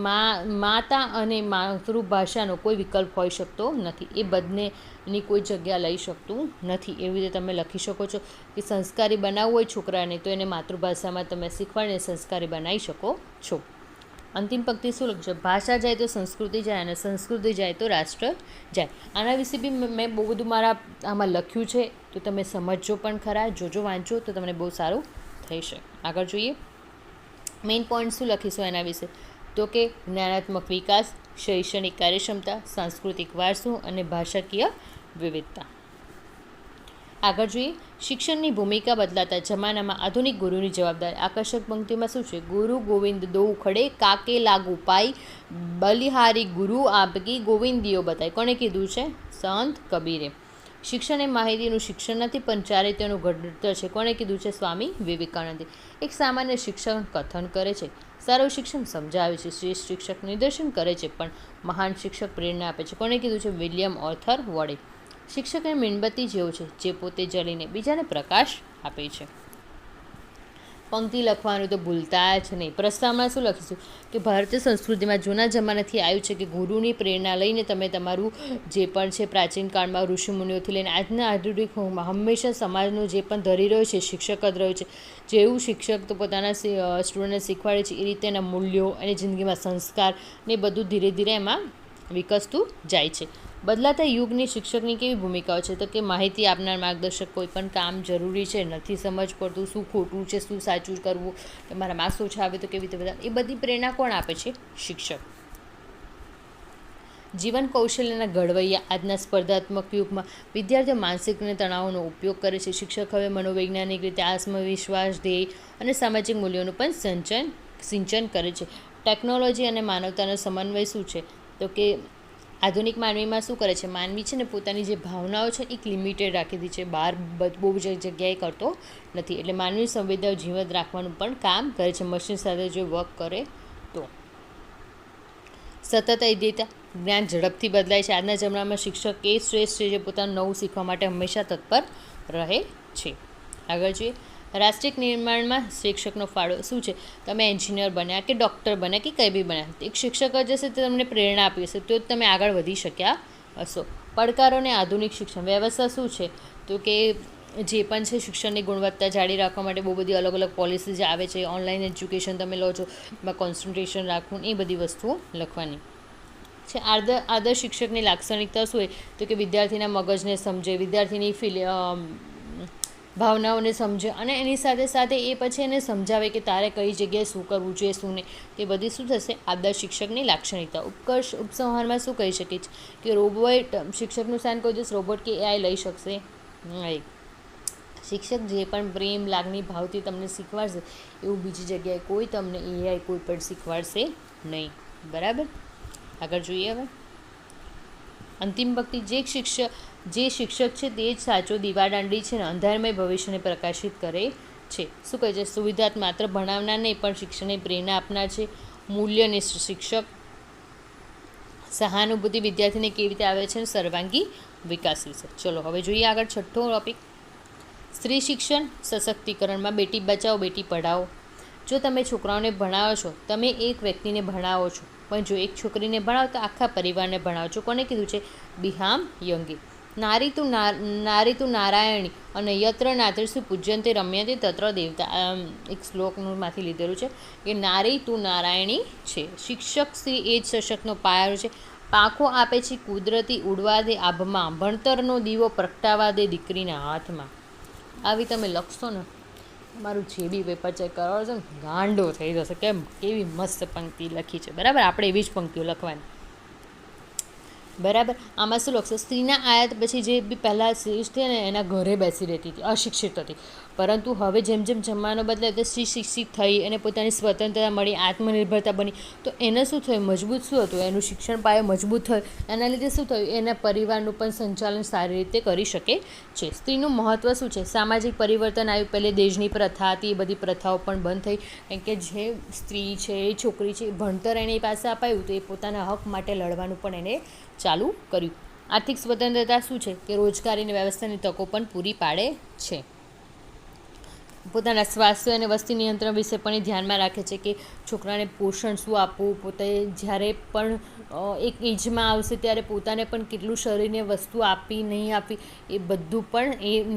માતા અને માતૃભાષાનો કોઈ વિકલ્પ હોઈ શકતો નથી, એ બંનેની કોઈ જગ્યા લઈ શકતું નથી. એવી રીતે તમે લખી શકો છો કે સંસ્કારી બનાવવું હોય છોકરાને તો એને માતૃભાષામાં તમે શીખવાડીને સંસ્કારી બનાવી શકો છો. અંતિમ પંક્તિ શું લખશો, ભાષા જાય તો સંસ્કૃતિ જાય અને સંસ્કૃતિ જાય તો રાષ્ટ્ર જાય. આના વિશે બી મેં બહુ બધું મારા આમાં લખ્યું છે, તો તમે સમજજો પણ ખરા, જોજો વાંચો તો તમને બહુ સારું થઈ શકે. આગળ જોઈએ. મેઇન પોઈન્ટ શું લખીશું એના વિશે, તો કે જ્ઞાનાત્મક વિકાસ, શૈક્ષણિક કાર્યક્ષમતા, સાંસ્કૃતિક વારસો અને ભાષાકીય વિવિધતા. આગળ જોઈએ. શિક્ષણની ભૂમિકા બદલાતા જમાનામાં આધુનિક ગુરુની જવાબદારી. આકર્ષક પંક્તિમાં શું છે, ગુરુ ગોવિંદ દો ખડે કાકે લાગુ પાઈ, બલિહારી ગુરુ આપકી ગોવિંદીઓ બતાય. કોણે કીધું છે, સંત કબીરે. શિક્ષણ એ માહિતીનું શિક્ષણ નથી પણ ચારિત્ર્યનું ઘડતર છે. કોણે કીધું છે, સ્વામી વિવેકાનંદે. એક સામાન્ય શિક્ષણ કથન કરે છે, સારું શિક્ષણ સમજાવે છે, શ્રેષ્ઠ શિક્ષક નિદર્શન કરે છે, પણ મહાન શિક્ષક પ્રેરણા આપે છે. કોણે કીધું છે, વિલિયમ ઓથર વડે. શિક્ષક એ મીણબત્તી જેવો છે જે પોતે જલીને બીજાને પ્રકાશ આપે છે. પંક્તિ લખવાનું તો ભૂલતા જ નહીં. પ્રસ્તાવમાં શું લખીશું કે ભારતીય સંસ્કૃતિમાં જૂના જમાનાથી આવ્યું છે કે ગુરુની પ્રેરણા લઈને તમે તમારું જે પણ છે પ્રાચીન કાળમાં ઋષિમુનિઓથી લઈને આજના આધુનિક યુગમાં હંમેશા સમાજનું જે પણ ધરી રહ્યો છે શિક્ષક જ રહ્યો છે. જેવું શિક્ષક તો પોતાના સ્ટુડન્ટને શીખવાડે છે એ રીતે એના મૂલ્યો અને જિંદગીમાં સંસ્કાર ને બધું ધીરે ધીરે એમાં વિકસતું જાય છે. બદલાતા યુગની શિક્ષકની કેવી ભૂમિકાઓ છે તો કે માહિતી આપનાર માર્ગદર્શક. કોઈ પણ કામ જરૂરી છે, નથી સમજ પડતું, શું ખોટું છે, શું સાચું કરવું, કે મારા માર્ક્સ ઓછા આવે તો કેવી રીતે બધા, એ બધી પ્રેરણા કોણ આપે છે? શિક્ષક. જીવન કૌશલ્યના ઘડવૈયા. આજના સ્પર્ધાત્મક યુગમાં વિદ્યાર્થીઓ માનસિક અને તણાવનો ઉપયોગ કરે છે. શિક્ષક હવે મનોવૈજ્ઞાનિક રીતે આત્મવિશ્વાસ, ધ્યેય અને સામાજિક મૂલ્યોનું પણ સિંચન કરે છે. ટેકનોલોજી અને માનવતાનો સમન્વય શું છે તો કે આધુનિક માનવીમાં શું કરે છે? માનવી છે ને પોતાની જે ભાવનાઓ છે એક લિમિટેડ રાખી દીધી છે, બહાર બહુ જગ્યાએ કરતો નથી. એટલે માનવી સંવેદનાઓ જીવંત રાખવાનું પણ કામ કરે છે મશીન સાથે જો વર્ક કરે તો. સતત અદ્યતા. જ્ઞાન ઝડપથી બદલાય છે. આજના જમાનામાં શિક્ષક એ શ્રેષ્ઠ છે જે પોતાનું નવું શીખવા માટે હંમેશા તત્પર રહે છે. આગળ જોઈએ. રાષ્ટ્રીય નિર્માણમાં શિક્ષકનો ફાળો શું છે? તમે એન્જિનિયર બન્યા કે ડૉક્ટર બન્યા કે કંઈ બી બન્યા, એક શિક્ષક જ હશે તો તમને પ્રેરણા આપી હશે તો જ તમે આગળ વધી શક્યા હશો. પડકારો અને આધુનિક શિક્ષણ વ્યવસ્થા શું છે તો કે જે પણ છે શિક્ષણની ગુણવત્તા જાળવી રાખવા માટે બહુ બધી અલગ અલગ પોલિસીઝ આવે છે. ઓનલાઈન એજ્યુકેશન તમે લો છો, એમાં કોન્સન્ટ્રેશન રાખવું, એ બધી વસ્તુઓ લખવાની છે. આદર્શ શિક્ષકની લાક્ષણિકતા શું હોય તો કે વિદ્યાર્થીના મગજને સમજે, વિદ્યાર્થીની ભાવનાઓને સમજે અને એની સાથે સાથે એ પછી એને સમજાવે કે તારે કઈ જગ્યાએ શું કરવું જોઈએ, શું નહીં. તે બધી શું થશે? આદર્શ શિક્ષકની લાક્ષણિકતા. ઉત્કર્ષ ઉપસંહારમાં શું કહી શકીએ કે રોબોટ શિક્ષકનું સ્થાન કોઈ દિવસ રોબોટ કે એઆઈ લઈ શકશે નહીં. શિક્ષક જે પણ પ્રેમ, લાગણી, ભાવથી તમને શીખવાડશે એવું બીજી જગ્યાએ કોઈ તમને એઆઈ કોઈ પણ શીખવાડશે નહીં. બરાબર, આગળ જોઈએ. હવે અંતિમ પંક્તિ. જે શિક્ષક છે તે જ સાચો દીવાદાંડી છે ને અંધારમય ભવિષ્યને પ્રકાશિત કરે છે. શું કહે છે? સુવિધાત માત્ર ભણાવનાર નહીં પણ શિક્ષણને પ્રેરણા આપનાર છે. મૂલ્યનિષ્ઠ શિક્ષક. સહાનુભૂતિ વિદ્યાર્થીને કેવી રીતે આવે છે? સર્વાંગી વિકાસ વિશે. ચલો હવે જોઈએ આગળ છઠ્ઠો ટોપિક. સ્ત્રી શિક્ષણ સશક્તિકરણમાં બેટી બચાવો બેટી પઢાઓ. જો તમે છોકરાઓને ભણાવો છો, તમે એક વ્યક્તિને ભણાવો છો, પણ જો એક છોકરીને ભણાવો તો આખા પરિવારને ભણાવો છો. કોને કીધું છે? બિહામ યંગે. નારી તું નારાયણી અને યત્ર નાત્રીસુ પૂજ્યંતે રમ્યતે તત્ર દેવતા. એક શ્લોકનું માંથી લીધેલું છે કે નારી તું નારાયણી છે. શિક્ષક શ્રી એ જ સશક્તનો પાયો છે. પાંખો આપે છે કુદરતી ઉડવા દે આભમાં, ભણતરનો દીવો પ્રગટાવા દે દીકરીના હાથમાં. આવી તમે લખશો ને, મારું જે બી પેપર ચેક કરવાનો છે ને ગાંડો થઈ જશે. કેમ? કેવી મસ્ત પંક્તિ લખી છે. બરાબર, આપણે એવી જ પંક્તિઓ લખવાની. બરાબર, આમાં શું લખશો? સ્ત્રીના આયાત પછી જે બી પહેલાં સ્ત્રી છે ને એના ઘરે બેસી રહેતી હતી, અશિક્ષિત હતી, પરંતુ હવે જેમ જેમ જમાનો બદલાય તો સ્ત્રી શિક્ષિત થઈ અને પોતાની સ્વતંત્રતા મળી, આત્મનિર્ભરતા બની. તો એને શું થયું? મજબૂત શું હતું? એનું શિક્ષણ પાયો મજબૂત થયું. એના લીધે શું થયું? એના પરિવારનું પણ સંચાલન સારી રીતે કરી શકે છે. સ્ત્રીનું મહત્ત્વ શું છે? સામાજિક પરિવર્તન આવ્યું. પહેલે દહેજની પ્રથા હતી, એ બધી પ્રથાઓ પણ બંધ થઈ. કારણ કે જે સ્ત્રી છે, એ છોકરી છે, ભણતર એની પાસે અપાયું તો એ પોતાના હક માટે લડવાનું પણ એને ચાલુ કર્યું. આર્થિક સ્વતંત્રતા શું છે? કે રોજગારીની વ્યવસ્થાની તકો પણ પૂરી પાડે છે. પોતાના સ્વાસ્થ્ય અને વસ્તી નિયંત્રણ વિશે પણ એ ધ્યાનમાં રાખે છે કે છોકરાને પોષણ શું આપવું, પોતે જ્યારે પણ એક એજમાં આવશે ત્યારે પોતાને પણ કેટલું શરીરને વસ્તુ આપવી નહીં આપવી એ બધું પણ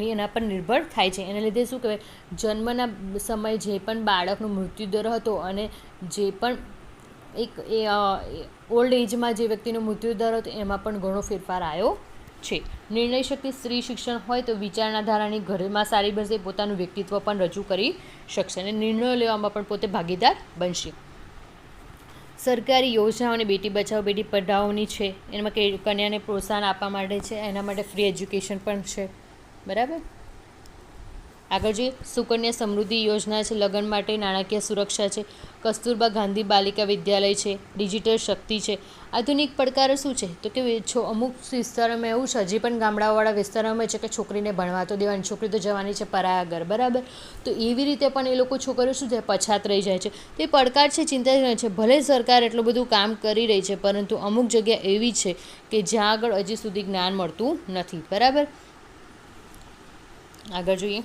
એના પર નિર્ભર થાય છે. એના લીધે શું કહેવાય, જન્મના સમયે જે પણ બાળકનો મૃત્યુદર હતો અને જે પણ ઓલ્ડ એજમાં જે વ્યક્તિનો મૃત્યુદર હતો એમાં પણ ઘણો ફેરફાર આવ્યો છે. નિર્ણય શક્તિ. સ્ત્રી શિક્ષણ હોય તો વિચારણા ધારાની ઘરમાં સારી બનશે, પોતાનું વ્યક્તિત્વ પણ રજૂ કરી શકશે અને નિર્ણયો લેવામાં પણ પોતે ભાગીદાર બનશે. સરકારી યોજનાઓને બેટી બચાવો બેટી પઢાઓની છે, એમાં કન્યાને પ્રોત્સાહન આપવા માટે છે, એના માટે ફ્રી એજ્યુકેશન પણ છે. બરાબર, આગળ જોઈએ, સુકન્યા સમૃદ્ધિ યોજના છે, લગ્ન માટે નાણાકીય સુરક્ષા છે, કસ્તુરબા ગાંધી બાલિકા વિદ્યાલય છે, ડિજિટલ શક્તિ છે. આધુનિક પડકારો શું છે? તો કે અમુક વિસ્તારોમાં એવું છે, હજી પણ ગામડાઓવાળા વિસ્તારોમાં છે કે છોકરીને ભણવા તો દેવાની, છોકરી તો જવાની છે પરાયા ઘર, બરાબર. તો એવી રીતે પણ એ લોકો છોકરીઓ શું થાય, પછાત રહી જાય છે. તો એ પડકાર છે, ચિંતાજનક છે. ભલે સરકાર એટલું બધું કામ કરી રહી છે, પરંતુ અમુક જગ્યા એવી છે કે જ્યાં આગળ હજી સુધી જ્ઞાન મળતું નથી, બરાબર. આગળ જોઈએ,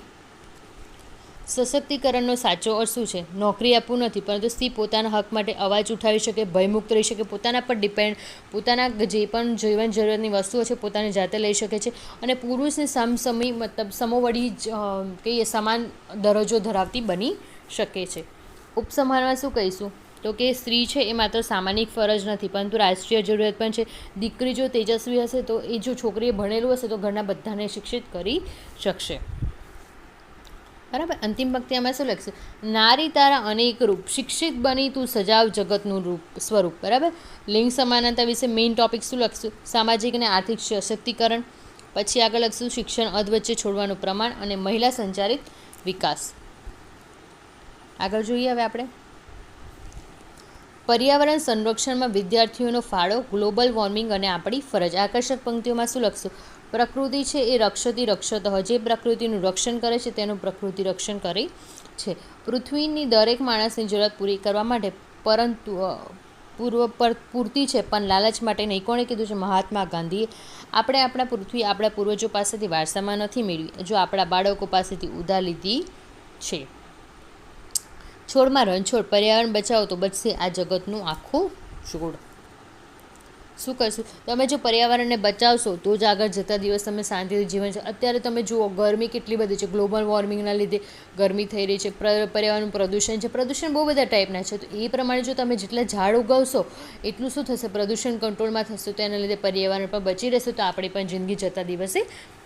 સશક્તિકરણનો સાચો અર્થ શું છે? નોકરી આપવું નથી, પરંતુ સ્ત્રી પોતાના હક માટે અવાજ ઉઠાવી શકે, ભયમુક્ત રહી શકે, પોતાના પર ડિપેન્ડ, પોતાના જે પણ જીવન જરૂરિયાતની વસ્તુઓ છે પોતાની જાતે લઈ શકે છે, અને પુરુષને સમસમી મતલબ સમોવડી કહીએ સમાન દરજ્જો ધરાવતી બની શકે છે. ઉપસંહારમાં શું કહીશું? તો કે સ્ત્રી છે એ માત્ર સામાજિક ફરજ નથી, પરંતુ રાષ્ટ્રીય જરૂરિયાત પણ છે. દીકરી જો તેજસ્વી હશે તો એ જો છોકરીએ ભણેલું હશે તો ઘરના બધાને શિક્ષિત કરી શકશે, બરાબર. અંતિમ પંક્તિ આમાં શું લખશે? નારી તારા અનેક રૂપ, શિક્ષિત બની તું સજાવ જગતનું રૂપ સ્વરૂપ, બરાબર. લિંગ સમાનતા વિશે મેઇન ટોપિક શું લખશું? સામાજિક અને આર્થિક સશક્તિકરણ. પછી આગળ લખશું શિક્ષણ અધવચ્ચે છોડવાનું પ્રમાણ અને મહિલા સંચાલિત વિકાસ. આગળ જોઈએ હવે આપણે પર્યાવરણ સંરક્ષણમાં વિદ્યાર્થીઓનો ફાળો, ગ્લોબલ વોર્મિંગ અને આપણી ફરજ. આકર્ષક પંક્તિઓમાં શું લખશું? પ્રકૃતિ છે એ રક્ષતી રક્ષત, જે પ્રકૃતિનું રક્ષણ કરે છે તેનું પ્રકૃતિ રક્ષણ કરે છે. પૃથ્વીની દરેક માણસની જરૂરત પૂરી કરવા માટે, પરંતુ પૂરતી છે પણ લાલચ માટે નહીં. કોણે કીધું છે? મહાત્મા ગાંધીએ. આપણે આપણા પૃથ્વી આપણા પૂર્વજો પાસેથી વારસામાં નથી મેળવી, જો આપણા બાળકો પાસેથી ઉધાર લીધી છે. છોડમાં રણછોડ, પર્યાવરણ બચાવો તો બચશે આ જગતનું આખું છોડ. શું કરશું? તમે જો પર્યાવરણને બચાવશો તો જ આગળ જતા દિવસ તમે શાંતિથી જીવન છે. અત્યારે તમે જુઓ ગરમી કેટલી બધી છે, ગ્લોબલ વોર્મિંગના લીધે ગરમી થઈ રહી છે, પર્યાવરણનું પ્રદૂષણ છે. પ્રદૂષણ બહુ બધા ટાઈપના છે, તો એ પ્રમાણે જો તમે જેટલા ઝાડ ઉગાવશો એટલું શું થશે? પ્રદૂષણ કંટ્રોલમાં થશે, તો એના લીધે પર્યાવરણ પણ બચી રહેશે, તો આપણી પણ જિંદગી જતા દિવસે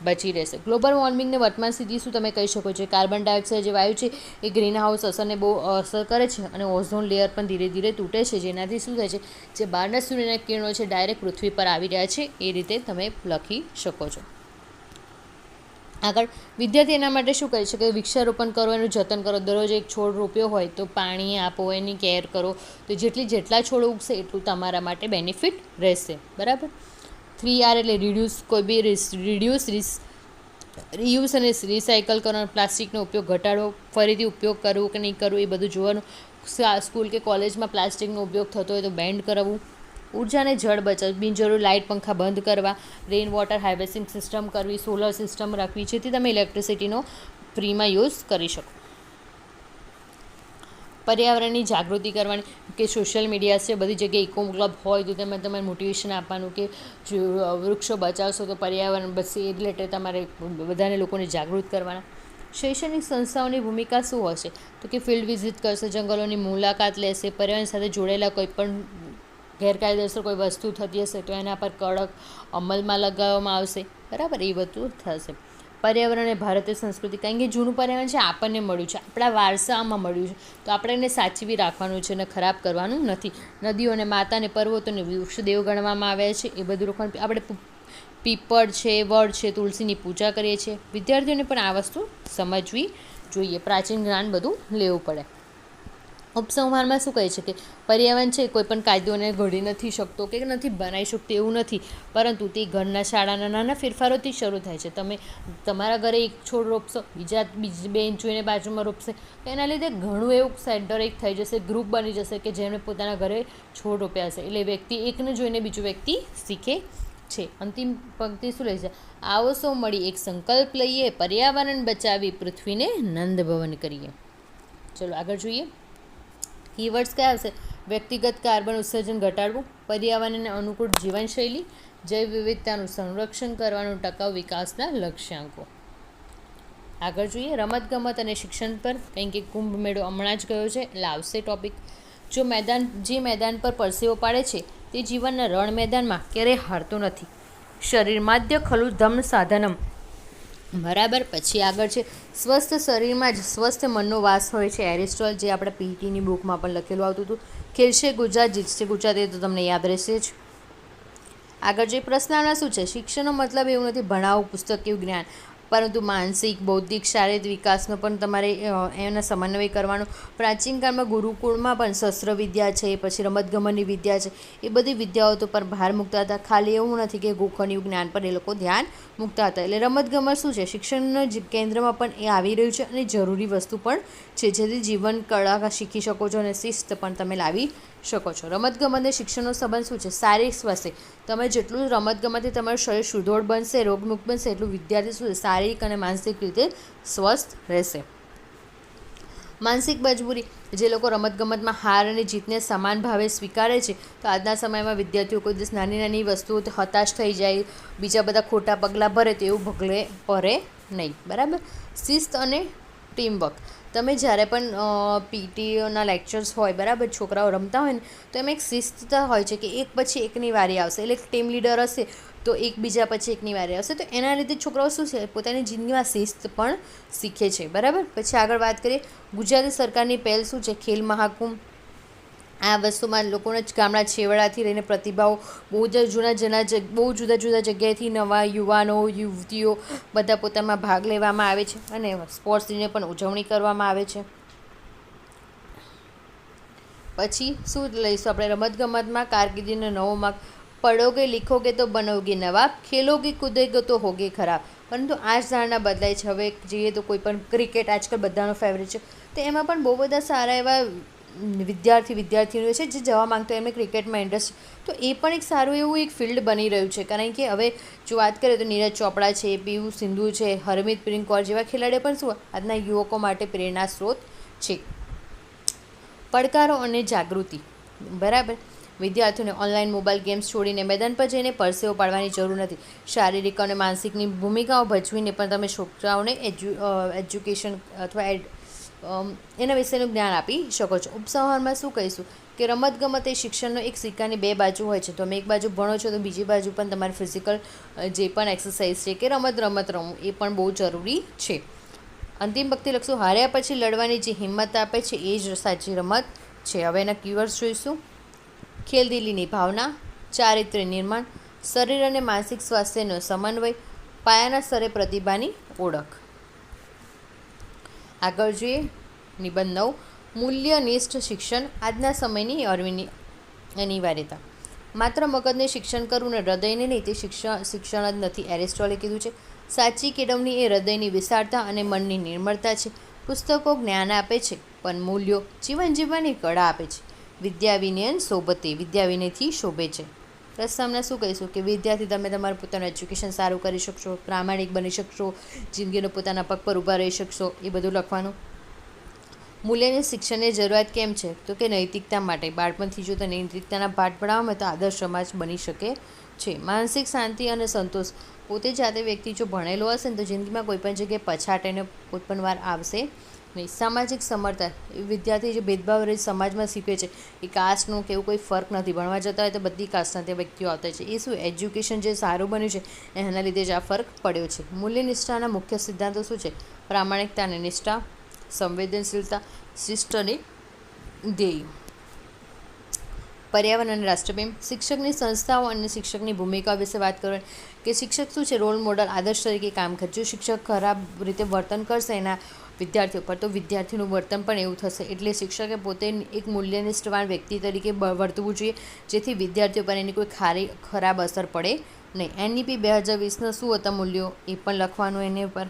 બચી રહેશે. ગ્લોબલ વોર્મિંગને વર્તમાન સ્થિતિ શું તમે કહી શકો છો? કાર્બન ડાયોક્સાઇડ જે વાયુ છે એ ગ્રીન હાઉસ અસરને બહુ અસર કરે છે, અને ઓઝોન લેયર પણ ધીરે ધીરે તૂટે છે, જેનાથી શું થાય છે? જે બહારના સૂર્યના કિરણો છે ડાયરેક્ટ પૃથ્વી પર આવી રહ્યા છે. એ રીતે તમે લખી શકો છો. આગળ વિદ્યાર્થી એના માટે શું કરી શકે? વૃક્ષારોપણ કરો, એનું જતન કરો. દરરોજ એક છોડ રોપ્યો હોય તો પાણી આપો, એની કેર કરો, તો જેટલા છોડ ઉગશે એટલું તમારા માટે બેનિફિટ રહેશે, બરાબર. 3R એટલે રિડ્યુસ, કોઈ બી રિયુઝ અને રિસાયકલ કરવાનો. પ્લાસ્ટિકનો ઉપયોગ ઘટાડવો, ફરીથી ઉપયોગ કરવો કે નહીં કરવું એ બધું જોવાનું. સ્કૂલ કે કોલેજમાં પ્લાસ્ટિકનો ઉપયોગ થતો હોય તો બેન્ડ કરાવવું. ઉર્જા અને જળ બચત, બિનજરૂરી લાઇટ પંખા બંધ કરવા, રેઇન વોટર હાર્વેસ્ટિંગ સિસ્ટમ કરવી, સોલર સિસ્ટમ રાખવી, જેથી તમે ઇલેક્ટ્રિસિટીનો ફ્રીમાં યુઝ કરી શકો. પર્યાવરણની જાગૃતિ કરવાની, કે સોશિયલ મીડિયા છે, બધી જગ્યાએ ઇકો ક્લબ હોય તો તેમાં તમારે મોટિવેશન આપવાનું કે જો વૃક્ષો બચાવશો તો પર્યાવરણ બચશે, એ રિલેટેડ તમારે બધાને લોકોને જાગૃત કરવાના. શૈક્ષણિક સંસ્થાઓની ભૂમિકા શું હશે? તો કે ફિલ્ડ વિઝિટ કરશે, જંગલોની મુલાકાત લેશે, પર્યાવરણ સાથે જોડેલા કોઈ પણ ગેરકાયદેસર કોઈ વસ્તુ થતી હશે તો એના પર કડક અમલમાં લગાવવામાં આવશે, બરાબર. એ બધું થશે. પર્યાવરણ અને ભારતીય સંસ્કૃતિ, કારણ કે જૂનું પર્યાવરણ છે આપણને મળ્યું છે, આપણા વારસામાં મળ્યું છે, તો આપણે એને સાચવી રાખવાનું છે અને ખરાબ કરવાનું નથી. નદીઓને માતાને પર્વતોને વૃક્ષદેવ ગણવામાં આવ્યા છે, એ બધું રોકવાનું. આપણે પીપળ છે, વડ છે, તુલસીની પૂજા કરીએ છીએ. વિદ્યાર્થીઓને પણ આ વસ્તુ સમજવી જોઈએ, પ્રાચીન જ્ઞાન બધું લેવું પડે. ઉપસંહારમાં શું કહે છે કે પર્યાવરણ છે કોઈ પણ કાયદોને ઘડી નથી શકતો કે નથી બનાવી શકતો એવું નથી, પરંતુ તે ઘરના શાળાના નાના ફેરફારોથી શરૂ થાય છે. તમે તમારા ઘરે એક છોડ રોપશો, બીજી બેન જોઈને બાજુમાં રોપશે, તો એના લીધે ઘણું એવું સેન્ટર એક થઈ જશે, ગ્રુપ બની જશે કે જેમણે પોતાના ઘરે છોડ રોપ્યા હશે. એટલે વ્યક્તિ એકને જોઈને બીજું વ્યક્તિ શીખે છે. અંતિમ પંક્તિ શું લઈ છે? આવો સૌ મળી એક સંકલ્પ લઈએ, પર્યાવરણ બચાવી પૃથ્વીને નંદભવન કરીએ. ચલો આગળ જોઈએ. કીવર્ડ્સ કયા આવશે? વ્યક્તિગત કાર્બન ઉત્સર્જન ઘટાડવું, પર્યાવરણને અનુકૂળ જીવનશૈલી, જૈવ વિવિધતાનું સંરક્ષણ કરવાનું, ટકાઉ વિકાસના લક્ષ્યાંકો. આગળ જોઈએ રમતગમત અને શિક્ષણ પર, કારણ કે કુંભ મેળો હમણાં જ ગયો છે એટલે આવશે ટોપિક. જે મેદાન પર પરસેવો પાડે છે તે જીવનના રણ મેદાનમાં ક્યારેય હારતો નથી. શરીર માધ્ય ખલુ ધમ્મ સાધનમ, બરાબર. પછી આગળ છે સ્વસ્થ શરીરમાં જ સ્વસ્થ મનનો વાસ હોય છે, એરિસ્ટોટલ, જે આપણે પીટીની બુકમાં પણ લખેલું આવતું હતું. ખેલશે ગુજરાત જીતશે ગુજરાત, એ તો તમને યાદ રહેશે જ. આગળ જે પ્રશ્નાવલી શું છે? શિક્ષણનો મતલબ એવું નથી ભણાવવું પુસ્તક એવું જ્ઞાન, પરંતુ માનસિક, બૌદ્ધિક, શારીરિક વિકાસનો પણ તમારે એના સમન્વય કરવાનો. પ્રાચીન કાળમાં ગુરુકુળમાં પણ શસ્ત્રવિદ્યા છે, પછી રમતગમતની વિદ્યા છે, એ બધી વિદ્યાઓ પર ભાર મૂકતા હતા. ખાલી એવું નથી કે ગોખણિયું જ્ઞાન પર એ લોકો ધ્યાન મૂકતા હતા. એટલે રમતગમત શું છે, શિક્ષણના કેન્દ્રમાં પણ એ આવી રહ્યું છે અને જરૂરી વસ્તુ પણ છે, જેથી જીવન કળા શીખી શકો છો અને શિસ્ત પણ તમે લાવી શકો છો. રમતગમત અને શિક્ષણનો સંબંધ શું છે? શારીરિક સ્વાસ્થ્ય. તમે જેટલું રમતગમતથી તમારું શરીર સુદૃઢ બનશે, રોગમુક્ત બનશે, એટલું વિદ્યાર્થી શું છે, શારીરિક અને માનસિક રીતે સ્વસ્થ રહેશે. માનસિક મજબૂરી. જે લોકો રમતગમતમાં હાર અને જીતને સમાન ભાવે સ્વીકારે છે, તો આજના સમયમાં વિદ્યાર્થીઓ કોઈ દિવસ નાની નાની વસ્તુઓથી હતાશ થઈ જાય, બીજા બધા ખોટા પગલાં ભરે તો એવું ભગલે ભરે નહીં. બરાબર. શિસ્ત અને ટીમવર્ક. તમે જ્યારે પણ પીટીઓના લેક્ચર્સ હોય, બરાબર, છોકરાઓ રમતા હોય ને, તો એમાં એક શિસ્તતા હોય છે કે એક પછી એકની વારી આવશે. એટલે ટીમ લીડર હશે તો એકબીજા પછી એકની વારી આવશે. તો એના લીધે છોકરાઓ શું છે, પોતાની જિંદગીમાં શિસ્ત પણ શીખે છે. બરાબર. પછી આગળ વાત કરીએ, ગુજરાત સરકારની પહેલ શું છે? ખેલ મહાકુંભ. આ વસ્તુમાં લોકોને ગામડા છેવાડાથી લઈને પ્રતિભાઓ બહુ જુદા જુદા જગ્યાએથી નવા યુવાનો, યુવતીઓ બધા પોતામાં ભાગ લેવામાં આવે છે અને સ્પોર્ટ્સ ડેની પણ ઉજવણી કરવામાં આવે છે. પછી શું લઈશું આપણે? રમતગમતમાં કારકિર્દીનો નવો માર્ગ. પઢોગે લિખોગે તો બનોગે નવાબ, ખેલોગે કૂદોગે તો હોગે ખરાબ. પરંતુ આ જ ધારણા બદલાય છે. હવે જોઈએ તો કોઈ પણ ક્રિકેટ આજકાલ બધાનો ફેવરેટ છે, તો એમાં પણ બહુ બધા સારા એવા વિદ્યાર્થીઓ છે જે જવા માંગતા હોય, એમને ક્રિકેટમાં ઇન્ટરેસ્ટ. તો એ પણ એક સારું એવું એક ફિલ્ડ બની રહ્યું છે. કારણ કે હવે જો વાત કરીએ તો નીરજ ચોપડા છે, પીવી સિંધુ છે, હરમિતપ્રીત કૌર જેવા ખેલાડીઓ પણ શું આજના યુવકો માટે પ્રેરણા સ્ત્રોત છે. પડકારો અને જાગૃતિ. બરાબર. વિદ્યાર્થીઓને ઓનલાઈન મોબાઈલ ગેમ્સ છોડીને મેદાન પર જઈને પરસેવો પાડવાની જરૂર નથી. શારીરિક અને માનસિકની ભૂમિકાઓ ભજવીને પણ તમે છોકરાઓને એજ્યુકેશન અથવા એના વિશેનું જ્ઞાન આપી શકો છો. ઉપસંહારમાં શું કહીશું કે રમતગમત એ શિક્ષણનો એક સિક્કાની બે બાજુ હોય છે. તમે એક બાજુ ભણો છો તો બીજી બાજુ પણ તમારે ફિઝિકલ જે પણ એક્સરસાઇઝ છે કે રમત રમવું એ પણ બહુ જરૂરી છે. અંતિમ વખતે લખશું, હાર્યા પછી લડવાની જે હિંમત આપે છે એ જ સાચી રમત છે. હવે એના કીવર્ડ્સ જોઈશું. ખેલદિલીની ભાવના, ચારિત્ર્ય નિર્માણ, શરીર અને માનસિક સ્વાસ્થ્યનો સમન્વય, પાયાના સ્તરે પ્રતિભાની ઓળખ. આગળ જોઈએ નિબંધ 9. મૂલ્યનિષ્ઠ શિક્ષણ આજના સમયની અનિવાર્યતા. માત્ર મગજને શિક્ષણ કરવું ને હૃદયને નહીં, તે શિક્ષણ જ નથી. એરિસ્ટોટલે કીધું છે, સાચી કેળવણી એ હૃદયની વિશાળતા અને મનની નિર્મળતા છે. પુસ્તકો જ્ઞાન આપે છે, પણ મૂલ્યો જીવન જીવવાની કળા આપે છે. વિદ્યા વિનયન શોભતે. વિદ્યા વિનયથી શોભે છે. પ્રસ્તાવના શું કહીશું કે વિદ્યાર્થી તમે તમારું પોતાનું એજ્યુકેશન સારું કરી શકશો, પ્રામાણિક બની શકશો, જિંદગીનો પોતાના પગ પર ઊભા રહી શકશો, એ બધું લખવાનું. મૂલ્યની શિક્ષણની જરૂરિયાત કેમ છે? તો કે નૈતિકતા માટે. બાળપણથી જો તો નૈતિકતાના પાઠ ભણાવવામાં તો આદર્શ સમાજ બની શકે છે. માનસિક શાંતિ અને સંતોષ. પોતે જાતે વ્યક્તિ જો ભણેલો હશે ને તો જિંદગીમાં કોઈ પણ જગ્યાએ પછાટ એને કોઈ પણ વાર આવશે નહીં. સામાજિક સમર્થન. વિદ્યાર્થી જે ભેદભાવ રહી સમાજમાં શીખે છે, એ કાસ્ટનું કે એવું કોઈ ફર્ક નથી. ભણવા જતા હોય તો બધી કાસ્ટના તે વ્યક્તિઓ આવતા છે. એ શું એજ્યુકેશન જે સારું બન્યું છે એના લીધે જ આ ફર્ક પડ્યો છે. મૂલ્યનિષ્ઠાના મુખ્ય સિદ્ધાંતો શું છે? પ્રામાણિકતા અને નિષ્ઠા, સંવેદનશીલતા, શિસ્ત અને ધ્યેય. પર્યાવરણ અને રાષ્ટ્રપ્રેમ. શિક્ષકની સંસ્થાઓ અને શિક્ષકની ભૂમિકા વિશે વાત કરવાની કે શિક્ષક શું છે? રોલ મોડલ, આદર્શ તરીકે કામ કરે. જો શિક્ષક ખરાબ રીતે વર્તન કરશે એના વિદ્યાર્થીઓ પર, તો વિદ્યાર્થીનું વર્તન પણ એવું થશે. એટલે શિક્ષકે પોતે એક મૂલ્યનિષ્ઠવાન વ્યક્તિ તરીકે વર્તવું જોઈએ, જેથી વિદ્યાર્થીઓ પર એની કોઈ ખરાબ અસર પડે નહીં. NEP 2020ના શું હતા મૂલ્યો એ પણ લખવાનું એની પર.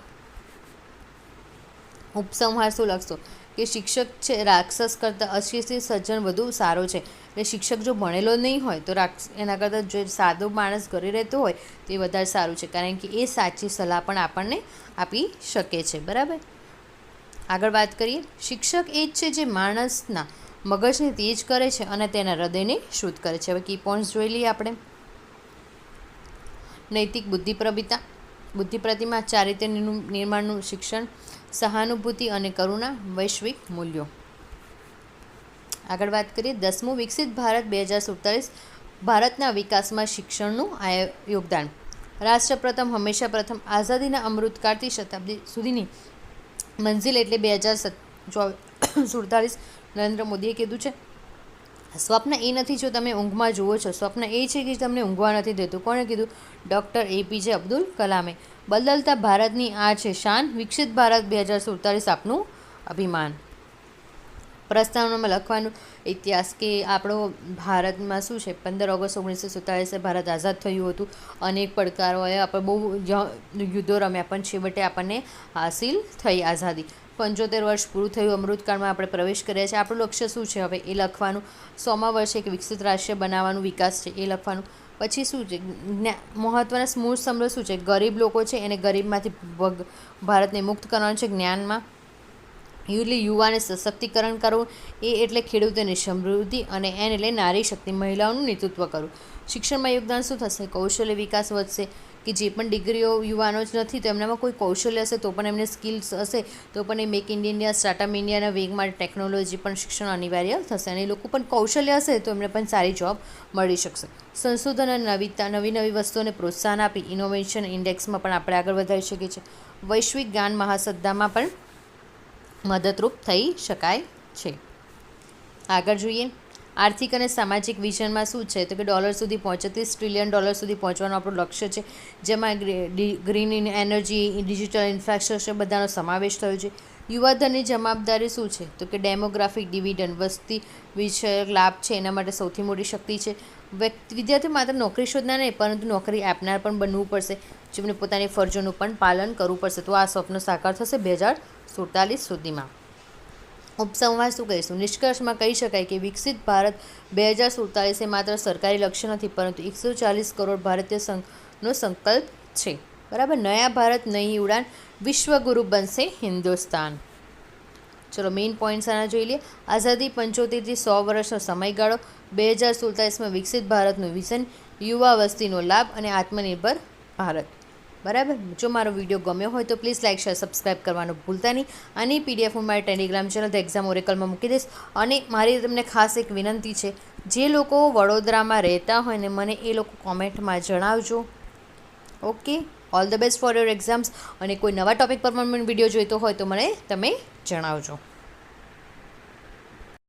ઉપસંહાર શું લખશો કે શિક્ષક છે રાક્ષસ કરતાં અશિક્ષિત સજ્જન વધુ સારો છે. એટલે શિક્ષક જો ભણેલો નહીં હોય તો એના કરતાં જો સાદો માણસ ઘરે રહેતો હોય તો એ વધારે સારું છે, કારણ કે એ સાચી સલાહ પણ આપણને આપી શકે છે. બરાબર. આગળ વાત કરીએ. શિક્ષક એ જ છે જે માણસના મગજને તેજ કરે છે અને તેના હૃદયને શુદ્ધ કરે છે. હવે કી પોઈન્ટ્સ જોઈ લઈએ આપણે. નૈતિક બુદ્ધિપ્રતિમા, ચારિત્ર્ય નિર્માણનું શિક્ષણ, સહાનુભૂતિ અને કરુણા, વૈશ્વિક મૂલ્યો. આગળ વાત કરીએ. 10મું વિકસિત ભારત 2047. ભારતના વિકાસમાં શિક્ષણનું યોગદાન. રાષ્ટ્ર પ્રથમ હંમેશા પ્રથમ. આઝાદીના અમૃતકાળથી શતાબ્દી સુધીની મંજિલ એટલે 2047. નરેન્દ્ર મોદીએ કીધું છે. સ્વપ્ન એ નથી જો તમે ઊંઘમાં જુઓ છો, સ્વપ્ન એ છે કે તમને ઊંઘવા નથી દેતું. કોણે કીધું? ડૉક્ટર APJ અબ્દુલ કલામે. બદલતા ભારતની આ છે શાન, વિકસિત ભારત 2047 આપનું અભિમાન. પ્રસ્તાવનામાં લખવાનું ઇતિહાસ કે આપણો ભારતમાં શું છે 15 ઓગસ્ટ 1947 ભારત આઝાદ થયું હતું. અનેક પડકારોએ આપણે બહુ યુદ્ધો રમ્યા પણ છેવટે આપણને હાસિલ થઈ આઝાદી. 75 વર્ષ પૂરું થયું, અમૃતકાળમાં આપણે પ્રવેશ કર્યા છે. આપણું લક્ષ્ય શું છે હવે એ લખવાનું. 100મા વર્ષે એક વિકસિત રાષ્ટ્ર બનાવવાનું વિકાસ છે એ લખવાનું. પછી શું છે મહત્ત્વના મૂળ સમૃદ્ધ શું છે, ગરીબ લોકો છે એને ગરીબમાંથી ભારતને મુક્ત કરવાનું છે જ્ઞાનમાં. એટલે યુવાને સશક્તિકરણ કરવું, એ એટલે ખેડૂતોની સમૃદ્ધિ, અને એન એટલે નારી શક્તિ, મહિલાઓનું નેતૃત્વ કરવું. શિક્ષણમાં યોગદાન શું થશે, કૌશલ્ય વિકાસ વધશે, કે જે પણ ડિગ્રીઓ યુવાનો જ નથી તો એમનામાં કોઈ કૌશલ્ય હશે તો પણ એમને સ્કિલ્સ હશે તો પણ એ મેક ઇન ઇન્ડિયા, સ્ટાર્ટઅપ ઇન્ડિયાના વેગ માટે ટેકનોલોજી પણ શિક્ષણ અનિવાર્ય થશે, અને એ લોકો પણ કૌશલ્ય હશે તો એમને પણ સારી જોબ મળી શકશે. સંશોધન અને નવીનતા, નવી વસ્તુઓને પ્રોત્સાહન આપી ઇનોવેશન ઇન્ડેક્સમાં પણ આપણે આગળ વધારી શકીએ છીએ. વૈશ્વિક જ્ઞાન મહાસદ્દામાં પણ મદદરૂપ થઈ શકાય છે. આગળ જોઈએ, આર્થિક અને સામાજિક વિઝનમાં શું છે તો કે $30 સુધી $35 ટ્રિલિયન સુધી પહોંચવાનું આપણું લક્ષ્ય છે, જેમાં ગ્રીન એનર્જી, ડિજિટલ ઇન્ફ્રાસ્ટ્રક્ચર બધાનો સમાવેશ થયો છે. યુવાધનની જવાબદારી શું છે તો કે ડેમોગ્રાફિક ડિવિડન્ડ, વસ્તી વિષયક લાભ છે એના માટે સૌથી મોટી શક્તિ છે. વિદ્યાર્થીઓ માત્ર નોકરી શોધનાર નહીં પરંતુ નોકરી આપનાર પણ બનવું પડશે, જેમને પોતાની ફરજોનું પણ પાલન કરવું પડશે. તો આ સ્વપ્ન સાકાર થશે 2047 સુધીમાં. ઉપસંહાર શું કહીશું, નિષ્કર્ષમાં કહી શકાય કે વિકસિત ભારત 2047 એ માત્ર સરકારી લક્ષ્ય નથી પરંતુ 140 કરોડ ભારતીય સંઘનો સંકલ્પ છે. બરાબર. નયા ભારત નઈ ઉડાન, વિશ્વગુરુ બનશે હિન્દુસ્તાન. ચલો મેઇન પોઈન્ટ્સ આના જોઈ લઈએ. આઝાદી 75થી 100 વર્ષનો સમયગાળો, 2047માં વિકસિત ભારતનું વિઝન, યુવા વસ્તીનો લાભ અને આત્મનિર્ભર ભારત. બરાબર. જો મારો વિડીયો ગમ્યો હોય તો પ્લીઝ લાઇક, શેર, સબસ્ક્રાઈબ કરવાનું ભૂલતા નહીં. આની PDF હું મારી ટેલિગ્રામ ચેનલ ધ એક્ઝામ ઓરેકલમાં મૂકી દઈશ. અને મારી તમને ખાસ એક વિનંતી છે, જે લોકો વડોદરામાં રહેતા હોય ને મને એ લોકો કોમેન્ટમાં જણાવજો. Okay, all the best for your exams. અને કોઈ નવા ટૉપિક પર પણ મને વિડીયો જોઈતો હોય તો મને તમે જણાવજો.